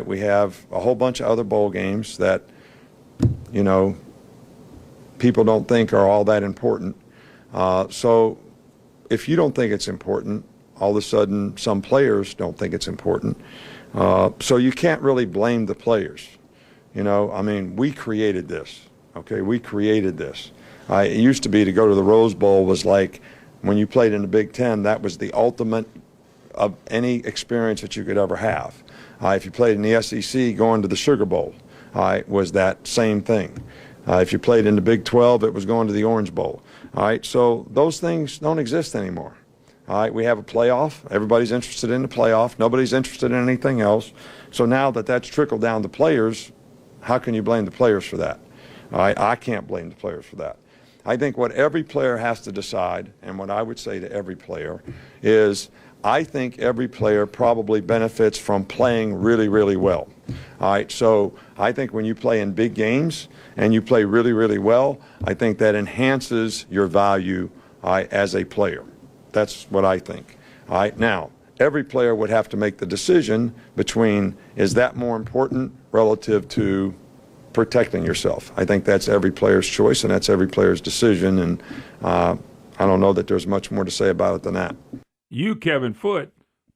We have a whole bunch of other bowl games that, people don't think are all that important. So if you don't think it's important, all of a sudden some players don't think it's important. So you can't really blame the players. We created this. Okay, we created this. It used to be to go to the Rose Bowl was like when you played in the Big Ten, that was the ultimate of any experience that you could ever have. If you played in the SEC, going to the Sugar Bowl was that same thing. If you played in the Big 12, it was going to the Orange Bowl. So those things don't exist anymore. We have a playoff. Everybody's interested in the playoff. Nobody's interested in anything else. So now that that's trickled down to players, how can you blame the players for that? I can't blame the players for that. I think what every player has to decide, and what I would say to every player, is I think every player probably benefits from playing really, really well. So I think when you play in big games and you play really, really well, I think that enhances your value as a player. That's what I think. Now, every player would have to make the decision between, is that more important relative to protecting yourself? I think that's every player's choice and that's every player's decision, and I don't know that there's much more to say about it than that.
You, Kevin Foote,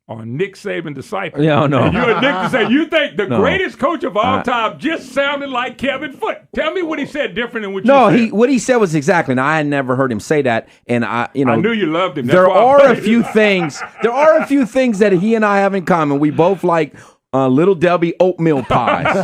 or Nick Saban disciple.
Yeah, no.
And you and Nick to say you think the greatest coach of all time just sounded like Kevin Foote. Tell me what he said different than what you said.
No, what he said was exactly. Now I had never heard him say that, and I
knew you loved him.
There are a few things. There are a few things that he and I have in common. We both like Little Debbie oatmeal pies.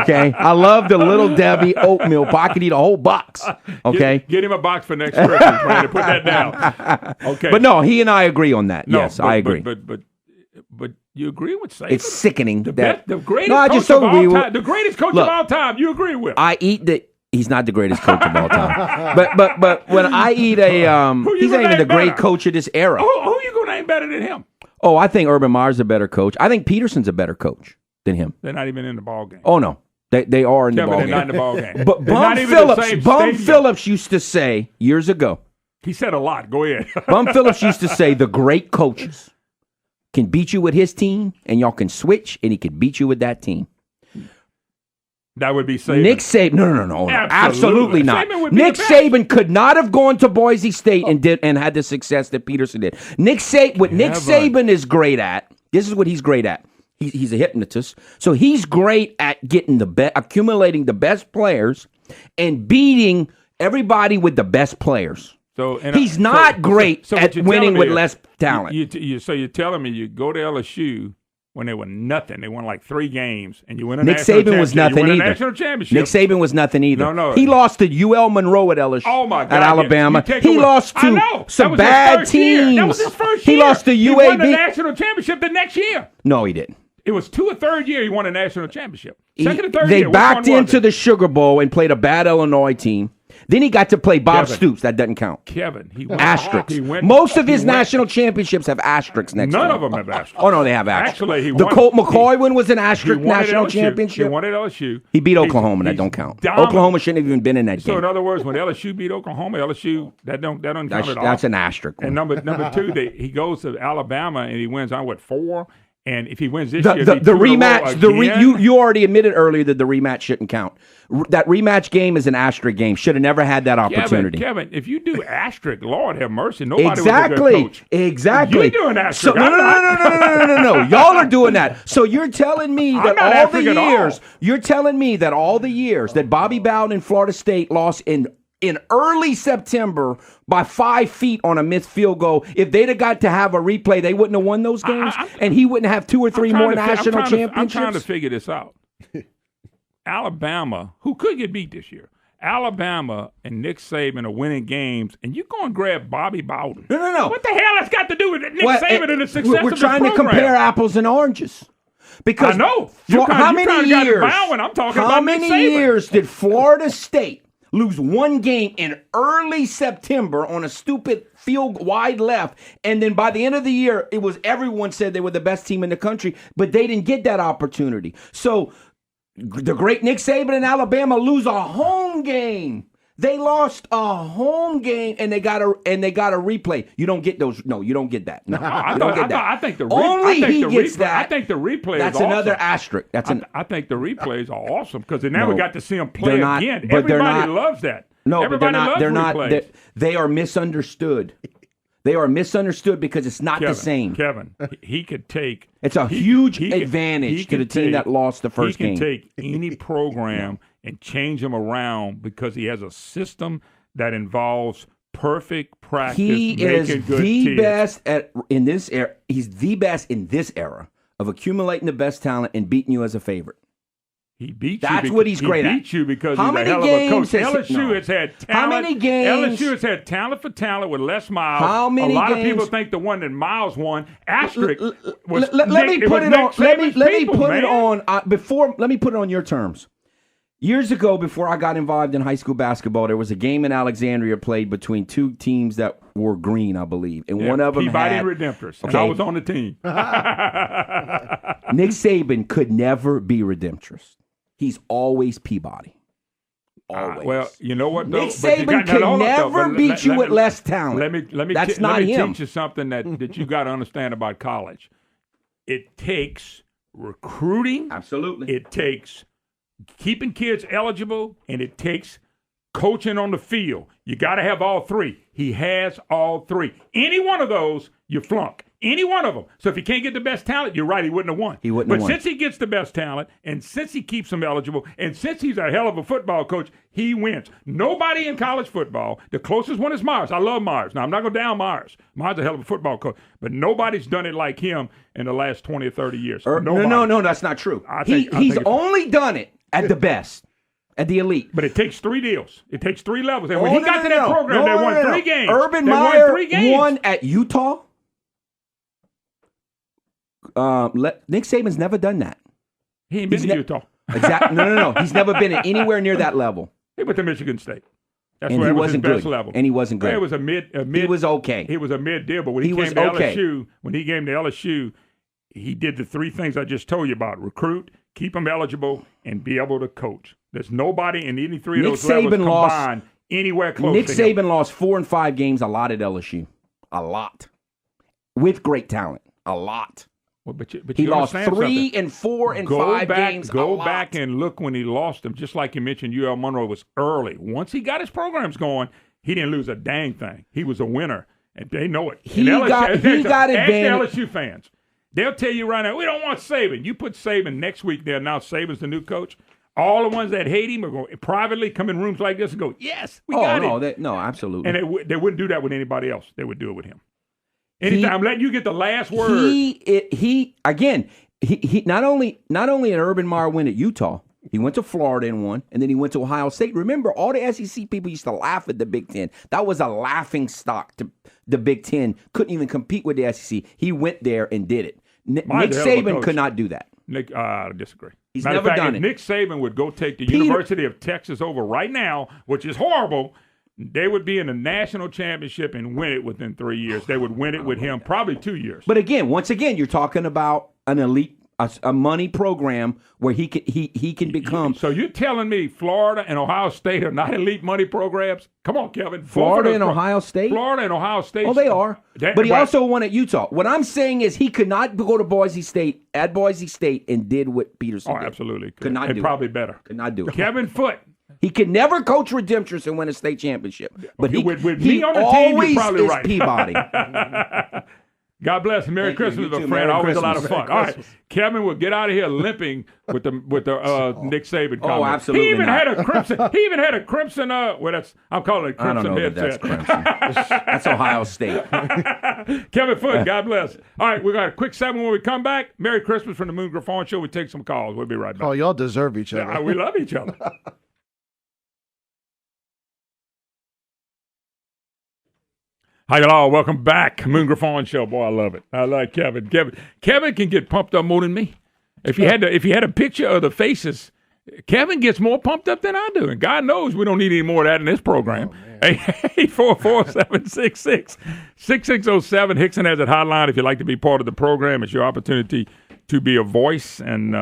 Okay, I love the Little Debbie oatmeal pie. I could eat a whole box. Okay,
get him a box for next Christmas, man. To put that down. Okay,
but no, he and I agree on that.
No,
yes, I agree.
But you agree with Saban?
It's sickening.
The greatest
no, I just
coach of
told
all time. The greatest coach of all time. You agree with?
I eat the. He's not the greatest coach of all time. but when I eat a he's not even the great coach of this era.
Who you gonna name better than him?
Oh, I think Urban Meyer's a better coach. I think Peterson's a better coach than him.
They're not even in the ball game.
Oh no, they are in the ball game.
They're not in the ball game.
But Bum Phillips used to say years ago.
He said a lot. Go ahead.
Bum Phillips used to say the great coaches can beat you with his team, and y'all can switch, and he can beat you with that team.
That would be Saban.
Nick Saban. No. Absolutely not. Nick Saban could not have gone to Boise State and had the success that Peterson did. Nick Saban is great at. This is what he's great at. He's a hypnotist, so he's great at getting accumulating the best players and beating everybody with the best players. So he's not great at winning with less talent.
So you're telling me you go to LSU when they were nothing. They won like 3 games, and you win a
Nick
national
Saban was nothing either.
National championship.
Nick Saban was nothing either.
No.
He lost to UL Monroe at LSU.
Oh my God!
At Alabama, he lost to some bad teams.
That was his first year.
He lost to UAB.
He won the national championship the next year.
No, he didn't.
It was 2 or 3rd year he won a national championship. Second or third
they
year.
backed into the Sugar Bowl and played a bad Illinois team. Then he got to play Bob Stoops. That doesn't count.
Kevin, he went
asterisks. Most of his national championships have asterisks next to them.
None of them have asterisks.
Oh, no, they have asterisks.
Actually, he
the
won.
Colt McCoy one was an asterisk national championship.
He won at LSU.
He beat Oklahoma. That don't count.
Dominant.
Oklahoma shouldn't have even been in that game.
So, in other words, when LSU beat Oklahoma, that don't count at all.
That's an asterisk.
And number 2, he goes to Alabama and he wins on 4. And if he wins this year, the
rematch, you already admitted earlier that the rematch shouldn't count. That rematch game is an asterisk game. Should have never had that opportunity.
Kevin, if you do asterisk, Lord have mercy, nobody was a good coach.
Exactly.
You're doing asterisk.
No. Y'all are doing that. So you're telling me that all the years that Bobby Bowden in Florida State lost in early September by 5 feet on a missed field goal. If they'd have got to have a replay, they wouldn't have won those games, and he wouldn't have 2 or 3 more national championships.
I'm trying to figure this out. Alabama, who could get beat this year? Alabama and Nick Saban are winning games, and you go and grab Bobby Bowden.
No.
What the hell has got to do with Nick Saban and the success of the program?
We're trying to compare apples and oranges. Because
I know.
How many years did Florida State lose 1 game in early September on a stupid field wide left, and then by the end of the year, everyone said they were the best team in the country, but they didn't get that opportunity. So the great Nick Saban in Alabama lose a home game. They lost a home game, and they got a replay. You don't get those. No, you don't get that. No,
I think the replay.
That's
is
another
awesome.
asterisk.
I think the replays are awesome because now we got to see them play again.
But
everybody loves that.
No,
everybody
but they're not.
Replays.
They are misunderstood. They are misunderstood because it's not the same.
Kevin, he could take.
It's a huge advantage to the team that lost the first game.
He can take any program and change them around because he has a system that involves perfect practice.
He is the best in this era. He's the best in this era of accumulating the best talent and beating you as a favorite.
He beat you.
That's what he's great at.
He beat you because he's a hell of a coach. LSU has had talent.
How many games?
LSU has had talent for talent with Les Miles.
How many
games? A lot of people think the one that Miles won, asterisk, was
Let me put it on your terms. Years ago, before I got involved in high school basketball, there was a game in Alexandria played between 2 teams that were green, I believe, and one of them
Peabody
had
Redemptors. Okay. I was on the team.
Nick Saban could never be Redemptorist. He's always Peabody. Always.
Well, you know what, though?
Nick Saban can never beat you with less talent.
Let me
That's not him.
Teach you something that you got to understand about college. It takes recruiting.
Absolutely.
It takes keeping kids eligible, and it takes coaching on the field. You got to have all 3. He has all 3. Any one of those, you flunk. Any one of them. So if he can't get the best talent, you're right, he wouldn't have won.
He wouldn't have won.
But since he gets the best talent, and since he keeps them eligible, and since he's a hell of a football coach, he wins. Nobody in college football, the closest one is Myers. I love Myers. Now, I'm not going to down Myers. Myers is a hell of a football coach. But nobody's done it like him in the last 20 or 30 years.
No, that's not true. He's only done it at the best. At the elite.
But it takes 3 deals. It takes 3 levels. And when he got to that program, they won 3 games.
Urban
they
Meyer
won 3 games.
won at Utah. Nick Saban's never done that.
He ain't been to Utah.
Exactly. No. He's never been at anywhere near that level.
He went to Michigan State. That's
and
where
he
it was
wasn't
his
good.
best level.
And he wasn't good.
It was a mid.
He was okay.
He was a mid deal, but when he came to LSU, he did the 3 things I just told you about: recruit, keep him eligible, and be able to coach. There's nobody in any 3 of those levels combined anywhere close
Nick
to him.
Saban lost 4 and 5 games a lot at LSU. A lot. With great talent. A lot.
Well, but
he lost 3 and 4 and 5 games.
Go back and look when he lost them. Just like you mentioned, UL Monroe was early. Once he got his programs going, he didn't lose a dang thing. He was a winner, and they know it.
He got advantage.
Ask the LSU fans. They'll tell you right now, we don't want Saban. You put Saban next week, they announce Saban's the new coach. All the ones that hate him are going to privately come in rooms like this and go, yes, we got it.
No, absolutely.
And they wouldn't do that with anybody else. They would do it with him. Anytime, I'm letting you get the last word.
He not only an Urban Meyer win at Utah, he went to Florida and won, and then he went to Ohio State. Remember, all the SEC people used to laugh at the Big Ten. That was a laughing stock to the Big Ten. Couldn't even compete with the SEC. He went there and did it. Nick Saban could not do that.
I disagree.
He's never done it.
Nick Saban would go take the University of Texas over right now, which is horrible, they would be in the national championship and win it within 3 years. They would win it with him probably 2 years.
But once again, you're talking about an elite, a money program where he can become.
So you're telling me Florida and Ohio State are not elite money programs? Come on, Kevin.
Florida and Ohio State?
Florida and Ohio State.
Oh, they are. But he also won at Utah. What I'm saying is he could not go to Boise State, and did what Peterson did.
Oh, absolutely.
Could not do it.
Probably better.
Could not do it.
Kevin Foote.
He could never coach Redemptress and win a state championship. But
with me on the team, you're probably right.
Peabody.
God bless. Merry Christmas, my friend. Always a lot of fun. All right, Kevin will get out of here limping with the Nick Saban comment.
Oh, absolutely.
He even had a crimson. He even had a crimson. I'm calling it crimson
I don't know
headset.
That's crimson. That's Ohio State.
Kevin Foote, God bless. All right, we got a quick segment when we come back. Merry Christmas from the Moon Griffon Show. We take some calls. We'll be right back.
Oh, y'all deserve each other.
Yeah, we love each other. Hi, y'all. Welcome back. Moon Griffon Show. Boy, I love it. I like Kevin. Kevin can get pumped up more than me. If you had a picture of the faces, Kevin gets more pumped up than I do. And God knows we don't need any more of that in this program. 844-766-6607. Hickson has a hotline. If you'd like to be part of the program, it's your opportunity to be a voice. And,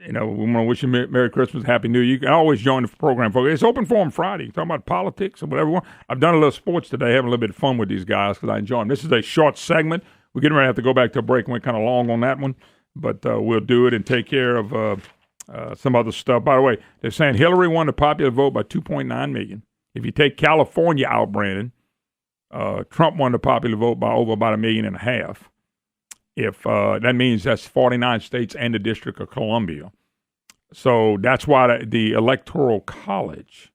we want to wish you Merry Christmas, Happy New Year. You can always join the program, folks. It's open forum Friday. Talking about politics or whatever. I've done a little sports today, having a little bit of fun with these guys because I enjoy them. This is a short segment. We're getting ready to have to go back to a break. We went kind of long on that one, but we'll do it and take care of some other stuff. By the way, they're saying Hillary won the popular vote by 2.9 million. If you take California out, Brandon, Trump won the popular vote by over about 1.5 million. If that means that's 49 states and the District of Columbia. So that's why the Electoral College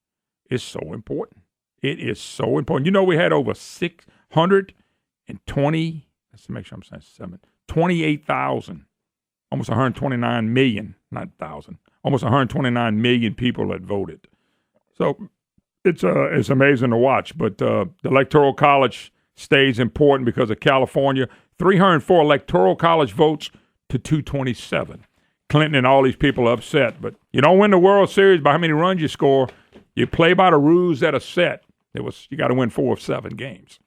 is so important. It is so important. You know, we had over 620, let's make sure I'm saying 28,000, almost 129 million, not thousand, almost 129 million people that voted. So it's amazing to watch. But the Electoral College stays important because of California. 304 Electoral College votes to 227. Clinton and all these people are upset. But you don't win the World Series by how many runs you score. You play by the rules that are set. You got to win 4 of 7 games.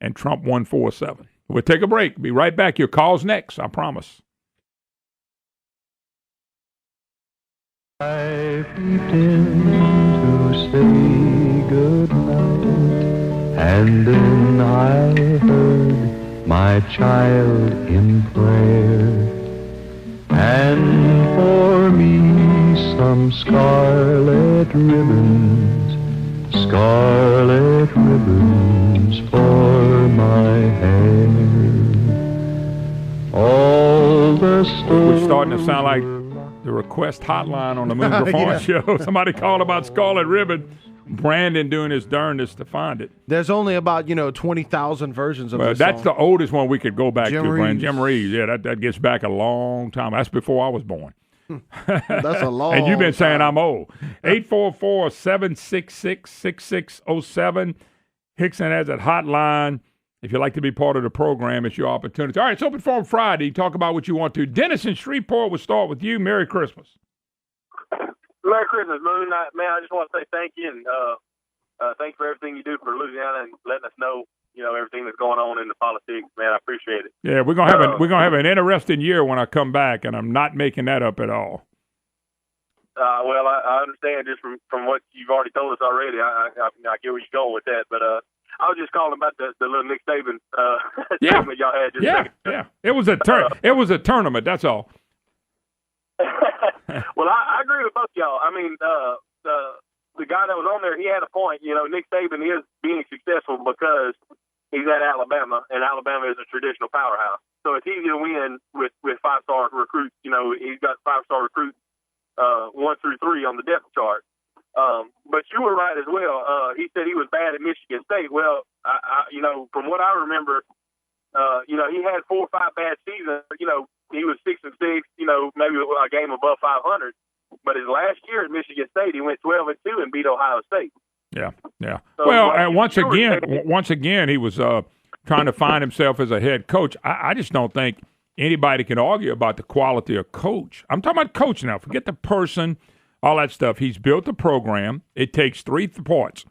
And Trump won 4 of 7. We'll take a break. Be right back. Your call's next, I promise.
I peeped in to say goodnight, and then I heard my child in prayer. And for me some scarlet ribbons for my All the
We're starting to sound like the request hotline on the Moon Griffon show. Somebody called about Scarlet Ribbon. Brandon doing his darndest to find it.
There's only about 20,000 versions of this
that's
song.
the oldest one we could go back
Jim
to, Brandon.
Reeves.
Jim Reeves. Yeah, that gets back a long time. That's before I was born.
That's a long
And you've been saying
time.
I'm old. 844-766-6607. Hickson has that hotline. If you'd like to be part of the program, it's your opportunity. All right, it's Open Forum Friday. Talk about what you want to. Dennis in Shreveport, we'll start with you. Merry Christmas.
Merry Christmas, Moon. Man, I just want to say thank you, and thanks for everything you do for Louisiana and letting us know, everything that's going on in the politics. Man, I appreciate it.
Yeah, we're gonna have an interesting year when I come back, and I'm not making that up at all.
Well, I understand just from what you've already told us already. I get where you're going with that, but I was just calling about the little Nick Saban segment y'all had. Just a second.
Yeah. It was a tournament. That's all.
Well, I agree with both y'all. I mean, the guy that was on there, he had a point. Nick Saban is being successful because he's at Alabama, and Alabama is a traditional powerhouse. So it's easy to win with 5-star recruits. He's got 5-star recruits 1 through 3 on the depth chart. But you were right as well. He said he was bad at Michigan State. Well, from what I remember, he had 4 or 5 bad seasons. He was 6-6. Maybe a game above 500. But his last year at Michigan State, he went 12-2 and beat Ohio State.
Yeah.
So,
Well, once again, he was trying to find himself as a head coach. I just don't think anybody can argue about the quality of coach. I'm talking about coach now. Forget the person, all that stuff. He's built a program. It takes 3 parts.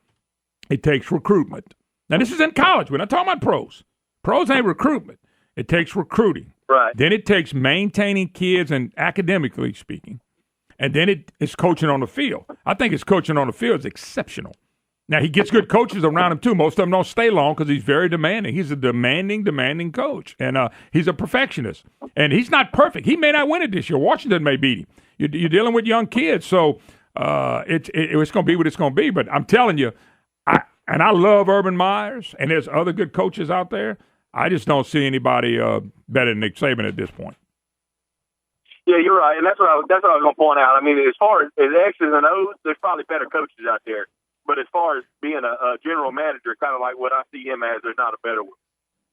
It takes recruitment. Now, this is in college. We're not talking about pros. Pros ain't recruitment. It takes recruiting.
Right.
Then it takes maintaining kids and academically speaking. And then it's coaching on the field. I think his coaching on the field is exceptional. Now, he gets good coaches around him, too. Most of them don't stay long because he's very demanding. He's a demanding coach. And he's a perfectionist. And he's not perfect. He may not win it this year. Washington may beat him. You're dealing with young kids, so it's going to be what it's going to be. But I'm telling you, I love Urban Myers, and there's other good coaches out there. I just don't see anybody better than Nick Saban at this point.
Yeah, you're right, and that's what I was going to point out. I mean, as far as X's and O's, there's probably better coaches out there. But as far as being a general manager, kind of like what I see him as, there's not a better one.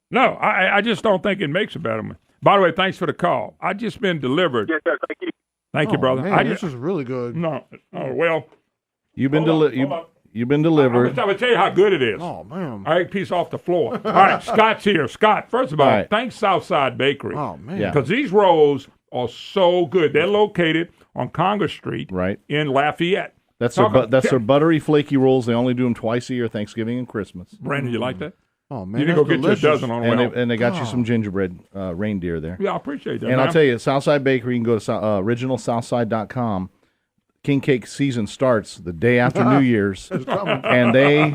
No, I just don't think it makes a better one. By the way, thanks for the call. I just been delivered.
Yes, sir. Thank you.
Thank you, brother.
Man, this is really good.
No. Oh, well.
You've been delivered.
I'm going to tell you how good it is.
Oh, man.
I ate a piece off the floor. All right, Scott's here. Scott, first of all, thanks Southside Bakery.
Oh, man.
Yeah.
Because these rolls are so good. They're located on Congress Street in Lafayette.
That's their buttery, flaky rolls. They only do them twice a year, Thanksgiving and Christmas.
Brandon, you like that?
Oh, man.
You can go get you a dozen on the way home.
And they got you some gingerbread reindeer there.
Yeah, I appreciate that.
And
man.
I'll tell you, Southside Bakery, you can go to originalsouthside.com. King Cake season starts the day after New Year's, and they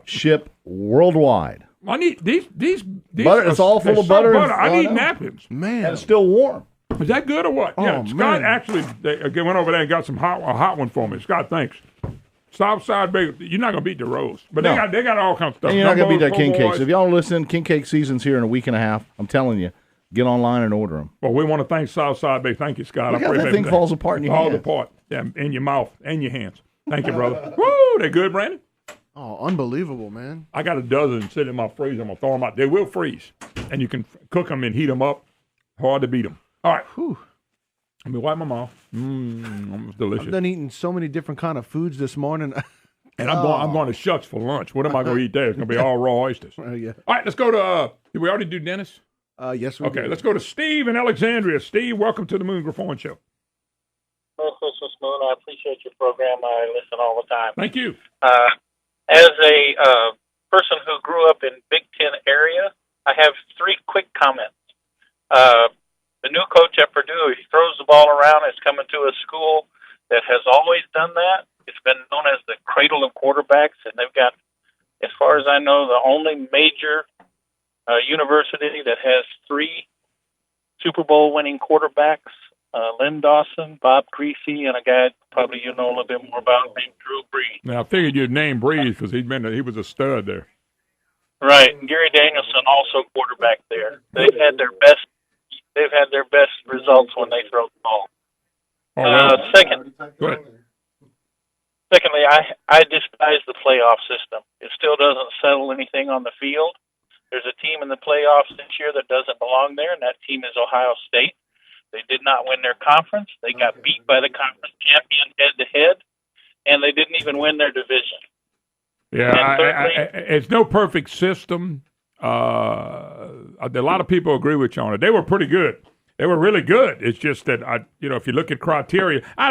ship worldwide.
I need these
butter. It's all full of butter.
I need napkins.
Man.
And it's still warm.
Is that good or what?
Oh,
yeah, Scott
man.
actually went over there and got a hot one for me. Scott, thanks. Southside Bakery, you're not gonna beat the roast, but
No.
they got all kinds of stuff.
And you're not going to beat that King
Cake.
Cake. So if y'all listen, King Cake season's here in a week and a half. I'm telling you, get online and order them.
Well, we want to thank Southside Bakery. Thank you, Scott.
Look how that thing falls apart in your
Falls
hand.
apart. Yeah, in your mouth and your hands. Thank you, brother. Woo, they good, Brandon?
Oh, unbelievable, man.
I got a dozen sitting in my freezer. I'm going to throw them out. They will freeze, and you can cook them and heat them up. Hard to beat them. All right. Whew. Let me wipe my mouth. It's delicious.
I've been eating so many different kind of foods this morning.
And I'm going to Shucks for lunch. What am I going to eat there? It's going to be all raw oysters.
Yeah.
All right, let's go to did we already do Dennis?
Yes, we
Okay,
did.
let's go to Steve in Alexandria. Steve, welcome to the Moon Griffon Show.
Merry Christmas, Moon. I appreciate your program. I listen all the time.
Thank you.
As a person who grew up in Big Ten area, I have 3 quick comments. The new coach at Purdue, he throws the ball around. It's coming to a school that has always done that. It's been known as the cradle of quarterbacks, and they've got, as far as I know, the only major university that has 3 Super Bowl winning quarterbacks, Lynn Dawson, Bob Greasy, and a guy probably you know a little bit more about named Drew Brees.
Now, I figured you'd name Breeze because he was a stud there.
Right. Gary Danielson also quarterback there. They've had their best. They've had their best results when they throw the ball.
Oh, well.
Secondly, I despise the playoff system. It still doesn't settle anything on the field. There's a team in the playoffs this year that doesn't belong there, and that team is Ohio State. They did not win their conference. They got beat by the conference champion head-to-head, and they didn't even win their division.
Yeah, it's no perfect system. A lot of people agree with you on it. They were pretty good. They were really good. It's just that, if you look at criteria, I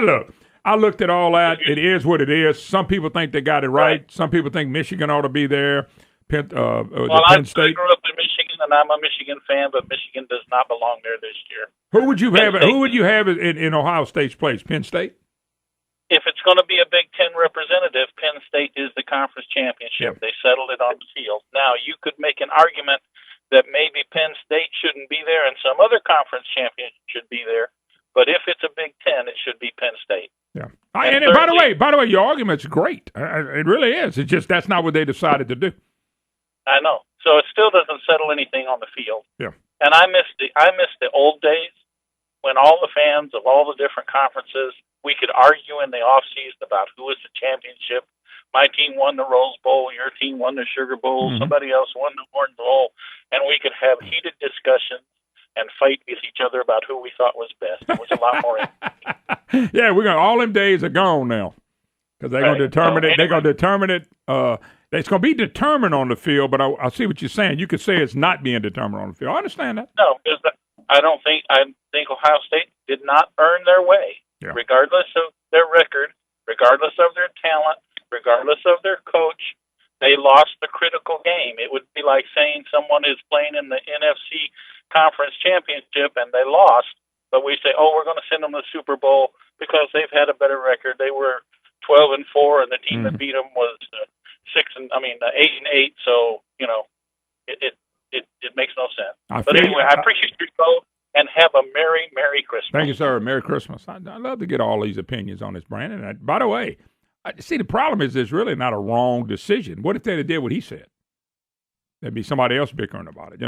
looked at all that. It is what it is. Some people think they got it right. Some people think Michigan ought to be there. Penn State.
I grew up in Michigan, and I'm a Michigan fan, but Michigan does not belong there this year.
Who would you have in Ohio State's place? Penn State?
If it's going to be a Big Ten representative, Penn State is the conference championship.
Yep.
They settled it on the field. Now, you could make an argument that maybe Penn State shouldn't be there and some other conference champion should be there. But if it's a Big Ten, it should be Penn State.
Yeah. And by the way, your argument's great. It really is. It's just that's not what they decided to do.
I know. So it still doesn't settle anything on the field.
Yeah.
And I miss the old days when all the fans of all the different conferences, we could argue in the off season about who was the championship. My team won the Rose Bowl. Your team won the Sugar Bowl.
Mm-hmm.
Somebody else won the Orange Bowl. And we could have heated discussions and fight with each other about who we thought was best. It was a lot more interesting.
Yeah, all them days are gone now because they're going to determine it. They're going to determine it. It's going to be determined on the field, but I see what you're saying. You could say it's not being determined on the field. I understand that.
No, because I think Ohio State did not earn their way, regardless of their record, regardless of their talent, regardless of their coach. They lost the critical game. It would be like saying someone is playing in the NFC Conference Championship and they lost, but we say, we're going to send them to the Super Bowl because they've had a better record. They were 12-4, and the team that beat them was 8-8. So it makes no sense. But anyway, I appreciate your show and have a Merry Christmas.
Thank you, sir. Merry Christmas. I love to get all these opinions on this, Brandon. And by the way, see, the problem is there's really not a wrong decision. What if they did what he said? There'd be somebody else bickering about it.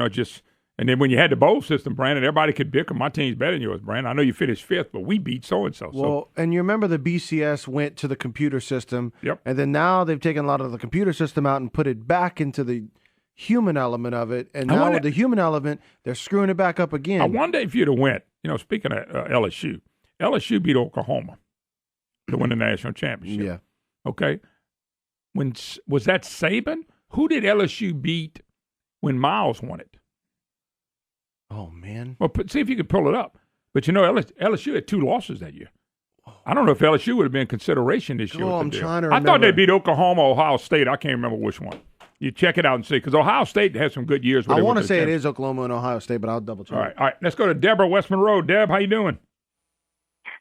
And then when you had the bowl system, Brandon, everybody could bicker. My team's better than yours, Brandon. I know you finished 5th, but we beat so-and-so.
Well, and you remember the BCS went to the computer system.
Yep.
And then now they've taken a lot of the computer system out and put it back into the human element of it. And now with the human element, they're screwing it back up again.
I wonder if you'd have went, speaking of LSU beat Oklahoma to win the national championship.
Yeah.
Okay. Was that Saban? Who did LSU beat when Miles won it?
Oh, man.
Well, see if you can pull it up. But LSU had 2 losses that year. I don't know if LSU would have been in consideration this year.
I'm trying to remember.
I thought they beat Oklahoma, Ohio State. I can't remember which one. You check it out and see, because Ohio State has some good years.
I want to say it is Oklahoma and Ohio State, but I'll double check.
All right. Let's go to Deborah, West Monroe. Deb, how you doing?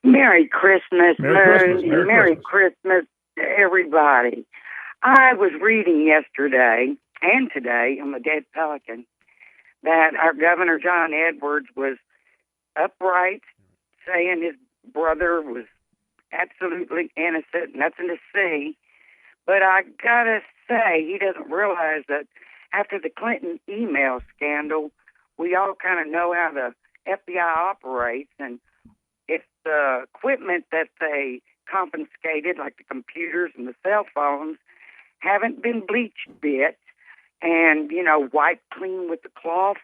Merry Christmas.
Merry
Christmas to everybody. I was reading yesterday and today on the Dead Pelican that our Governor John Edwards was upright, saying his brother was absolutely innocent, nothing to see. But I gotta say, he doesn't realize that after the Clinton email scandal, we all kind of know how the FBI operates, and if the equipment that they confiscated, like the computers and the cell phones, haven't been bleached bit and, wiped clean with the cloth,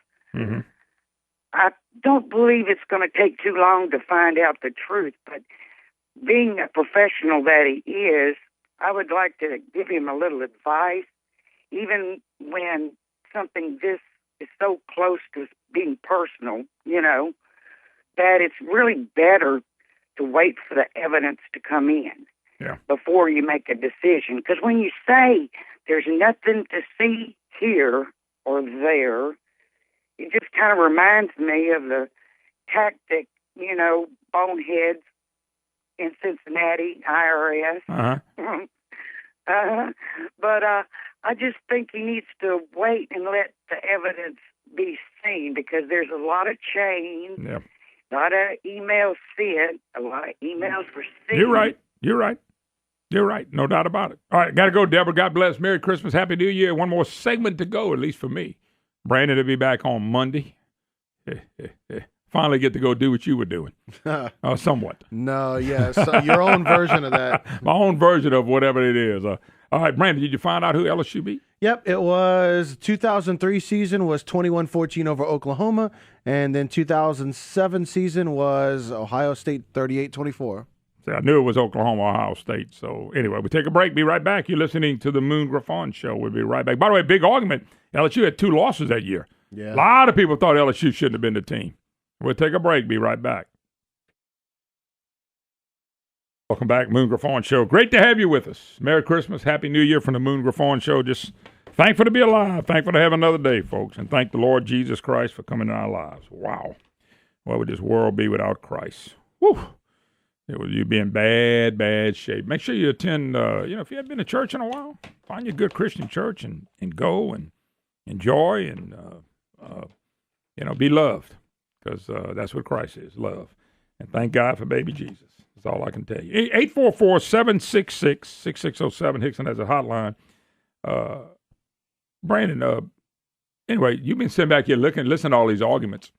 I don't believe it's going to take too long to find out the truth. But being a professional that he is, I would like to give him a little advice, even when something this is so close to being personal, that it's really better to wait for the evidence to come in before you make a decision. Because when you say there's nothing to see here or there, it just kind of reminds me of the tactic, boneheads in Cincinnati, IRS. But I just think he needs to wait and let the evidence be seen, because there's a lot of change, a lot of emails sent, a lot of emails received.
You're right. You're right. No doubt about it. All right, got to go, Deborah. God bless. Merry Christmas. Happy New Year. One more segment to go, at least for me. Brandon will be back on Monday. Finally get to go do what you were doing. Somewhat.
No, yeah. So your own version of that.
My own version of whatever it is. All right, Brandon, did you find out who LSU beat?
Yep, it was 2003 season was 21-14 over Oklahoma, and then 2007 season was Ohio State 38-24.
I knew it was Oklahoma, Ohio State. So anyway, we take a break. Be right back. You're listening to the Moon Griffon Show. We'll be right back. By the way, big argument. LSU had 2 losses that year.
Yeah.
A lot of people thought LSU shouldn't have been the team. We'll take a break. Be right back. Welcome back, Moon Griffon Show. Great to have you with us. Merry Christmas. Happy New Year from the Moon Griffon Show. Just thankful to be alive. Thankful to have another day, folks. And thank the Lord Jesus Christ for coming in our lives. Wow. What would this world be without Christ? Whew. You'd be in bad shape. Make sure you attend, if you haven't been to church in a while, find you a good Christian church and go and enjoy and, be loved, because that's what Christ is, love. And thank God for baby Jesus. That's all I can tell you. 844-766-6607. Hickson has a hotline. Brandon, anyway, you've been sitting back here listening to all these arguments.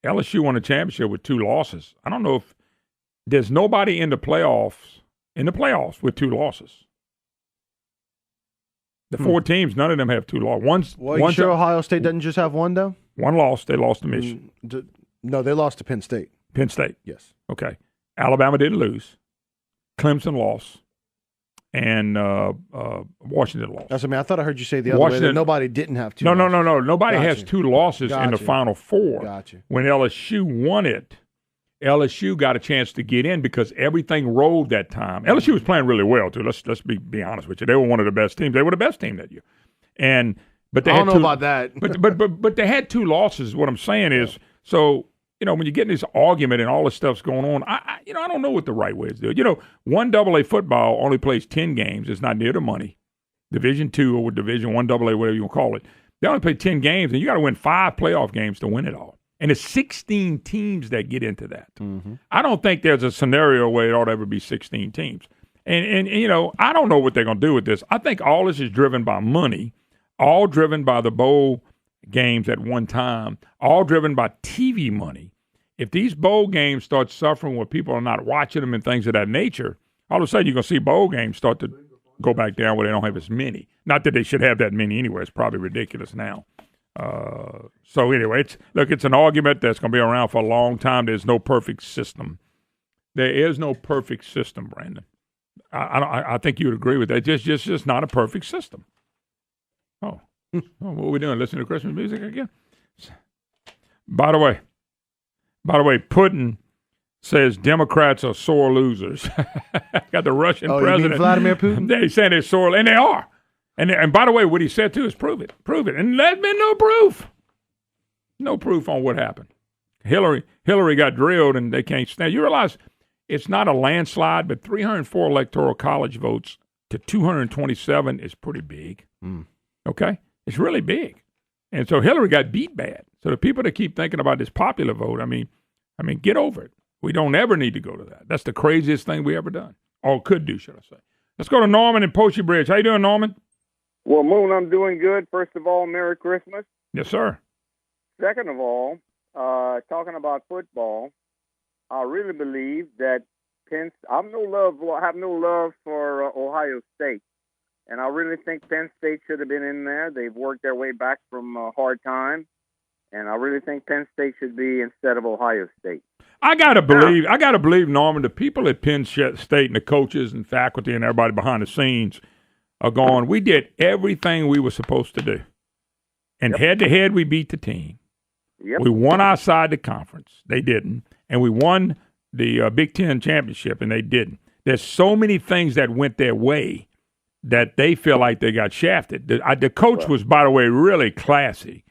LSU won a championship with 2 losses. I don't know if there's nobody in the playoffs with 2 losses. The 4 teams, none of them have 2 losses.
You sure Ohio State doesn't just have 1, though?
1 loss. They lost to Michigan.
No, they lost to Penn State.
Penn State.
Yes.
Okay. Alabama didn't lose. Clemson lost. And Washington lost.
That's what I mean. I thought I heard you say the other way, that nobody didn't have 2 losses.
No. Nobody has 2 losses in the Final Four.
Gotcha.
When LSU won it, LSU got a chance to get in because everything rolled that time. LSU was playing really well, too. Let's be honest with you. They were one of the best teams. They were the best team that year. But they
I don't know about that.
but they had 2 losses. What I'm saying is, so when you get in this argument and all this stuff's going on, I don't know what the right way is to do it. 1AA football only plays 10 games. It's not near the money. Division II or Division 1AA, whatever you want to call it. They only play 10 games, and you got to win 5 playoff games to win it all. And it's 16 teams that get into that.
Mm-hmm.
I don't think there's a scenario where it ought to ever be 16 teams. And I don't know what they're going to do with this. I think all this is driven by money, all driven by the bowl games at one time, all driven by TV money. If these bowl games start suffering where people are not watching them and things of that nature, all of a sudden you're going to see bowl games start to go back down where they don't have as many. Not that they should have that many anyway. It's probably ridiculous now. So anyway, it's an argument that's going to be around for a long time. There's no perfect system. There is no perfect system, Brandon. I think you would agree with that. Just not a perfect system. Oh, what are we doing? Listening to Christmas music again? By the way, Putin says Democrats are sore losers. Got the Russian president.
You mean Vladimir Putin?
They say they're sore, and they are. And by the way, what he said too is prove it. And there's been no proof. No proof on what happened. Hillary got drilled, and they can't stand. You realize it's not a landslide, but 304 electoral college votes to 227 is pretty big. Okay? It's really big. And so Hillary got beat bad. So the people that keep thinking about this popular vote, I mean, get over it. We don't ever need to go to that. That's the craziest thing we ever done. Or could do, should I say. Let's go to Norman in Poche Bridge. How you doing, Norman?
Well, Moon, I'm doing good. First of all, Merry Christmas.
Yes, sir.
Second of all, talking about football, I really believe that I have no love for Ohio State, and I really think Penn State should have been in there. They've worked their way back from a hard time, and I really think Penn State should be instead of Ohio State.
I gotta believe, Norman, the people at Penn State and the coaches and faculty and everybody behind the scenes are going, we did everything we were supposed to do. And head-to-head, we beat the team.
Yep.
We won our side of the conference. They didn't. And we won the Big Ten championship, and they didn't. There's so many things that went their way that they feel like they got shafted. The coach was, by the way, really classy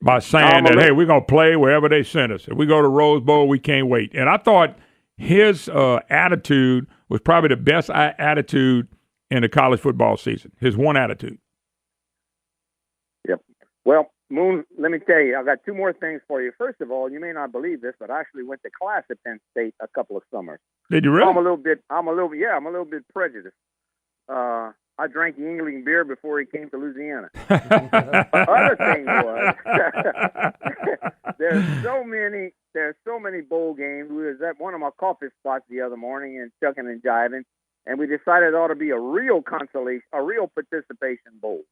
by saying that, hey, we're going to play wherever they send us. If we go to Rose Bowl, we can't wait. And I thought his attitude was probably the best attitude in the college football season, his one attitude.
Yep. Well, Moon, let me tell you, I got two more things for you. First of all, you may not believe this, but I actually went to class at Penn State a couple of summers.
Did you really?
I'm a little bit prejudiced. I drank Yingling beer before he came to Louisiana. Other thing was, there's so many bowl games. We was at one of my coffee spots the other morning and chucking and jiving, and we decided it ought to be a real participation bowl.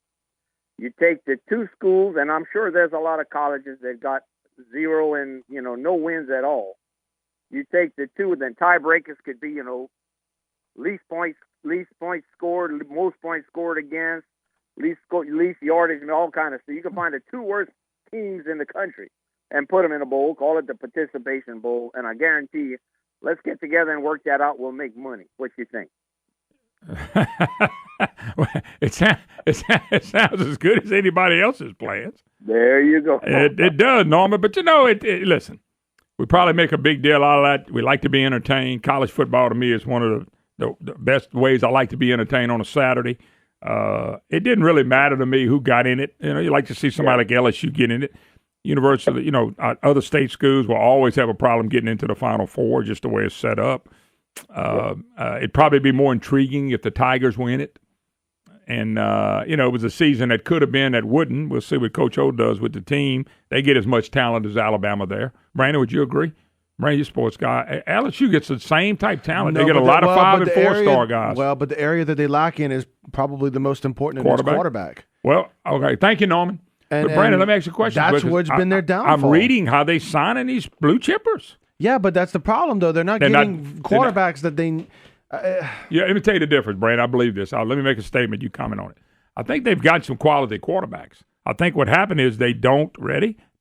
You take the two schools, and I'm sure there's a lot of colleges that got 0 and no wins at all. You take the two, then tiebreakers could be least points scored, most points scored against, least yardage, and all kind of stuff. You can find the two worst teams in the country and put them in a bowl, call it the participation bowl, and I guarantee you, let's get together and work that out. We'll make money. What you think?
It sounds as good as anybody else's plans.
There you go.
It does, Norman. But listen, we probably make a big deal out of that. We like to be entertained. College football to me is one of the best ways I like to be entertained on a Saturday. It didn't really matter to me who got in it. You like to see somebody like LSU get in it. University, other state schools will always have a problem getting into the Final Four, just the way it's set up. It'd probably be more intriguing if the Tigers win it. And, it was a season that could have been, that wouldn't. We'll see what Coach O does with the team. They get as much talent as Alabama there. Brandon, would you agree? Brandon, you're a sports guy. LSU gets the same type talent. They get a lot of 5- and 4-star guys.
Well, but the area that they lack in is probably the most important, and it's quarterback.
Well, okay. Thank you, Norman. But Brandon, let me ask you a question.
That's what's been their downfall.
I'm reading how they signing these blue chippers.
Yeah, but that's the problem, though. They're not getting quarterbacks that they
yeah, let me tell you the difference, Brandon. I believe this. Let me make a statement. You comment on it. I think they've got some quality quarterbacks. I think what happened is they don't,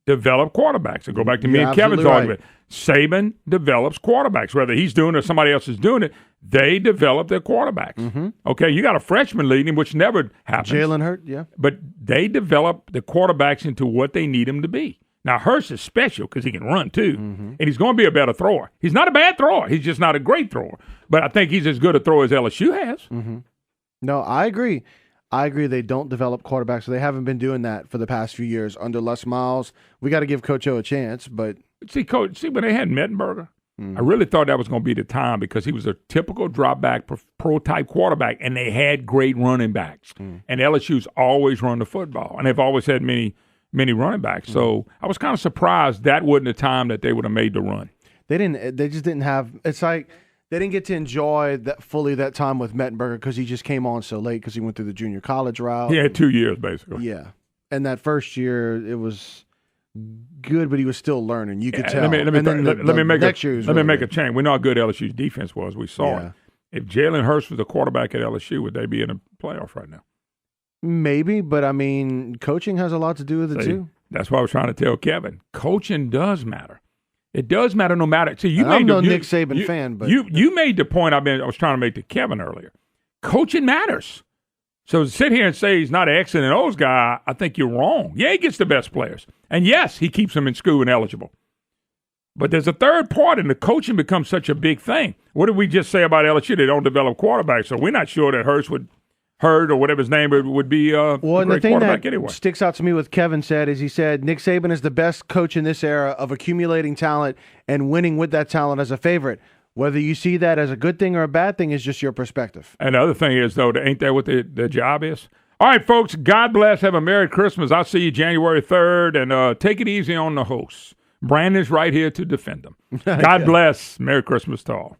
develop quarterbacks. And go back to me and Kevin's argument. Saban develops quarterbacks. Whether he's doing it or somebody else is doing it, they develop their quarterbacks. Mm-hmm. Okay, you got a freshman leading him, which never happens.
Jalen Hurts, yeah.
But they develop the quarterbacks into what they need them to be. Now, Hurts is special because he can run, too, and he's going to be a better thrower. He's not a bad thrower. He's just not a great thrower. But I think he's as good a thrower as LSU has.
Mm-hmm. No, I agree. They don't develop quarterbacks, so they haven't been doing that for the past few years under Les Miles. We got to give Coach O a chance, but
see, when they had Mettenberger, I really thought that was going to be the time because he was a typical drop-back, pro-type quarterback, and they had great running backs. And LSU's always run the football, and they've always had many running backs. So I was kind of surprised that wasn't the time that they would have made the run.
They just didn't have. It's like they didn't get to enjoy that time with Mettenberger because he just came on so late because he went through the junior college route.
He had 2 years basically.
Yeah, and that first year it was good, but he was still learning. You could tell.
Let me make a change. We know how good LSU's defense was. We saw it. If Jalen Hurts was the quarterback at LSU, would they be in a playoff right now?
Maybe, but I mean, coaching has a lot to do with it too.
That's what I was trying to tell Kevin. Coaching does matter. It does matter no matter. See,
I'm no Nick Saban fan, but
you made the point I was trying to make to Kevin earlier. Coaching matters. So to sit here and say he's not an X and O's guy, I think you're wrong. Yeah, he gets the best players, and yes, he keeps them in school and eligible. But there's a third part, and the coaching becomes such a big thing. What did we just say about LSU? They don't develop quarterbacks, so we're not sure that Hurd or whatever his name would be a great quarterback anyway.
Sticks out to me what Kevin said is he said Nick Saban is the best coach in this era of accumulating talent and winning with that talent as a favorite. Whether you see that as a good thing or a bad thing is just your perspective.
And the other thing is, though, ain't that what the job is? All right, folks, God bless. Have a Merry Christmas. I'll see you January 3rd, and take it easy on the hosts. Brandon's right here to defend them. God bless. Merry Christmas to all.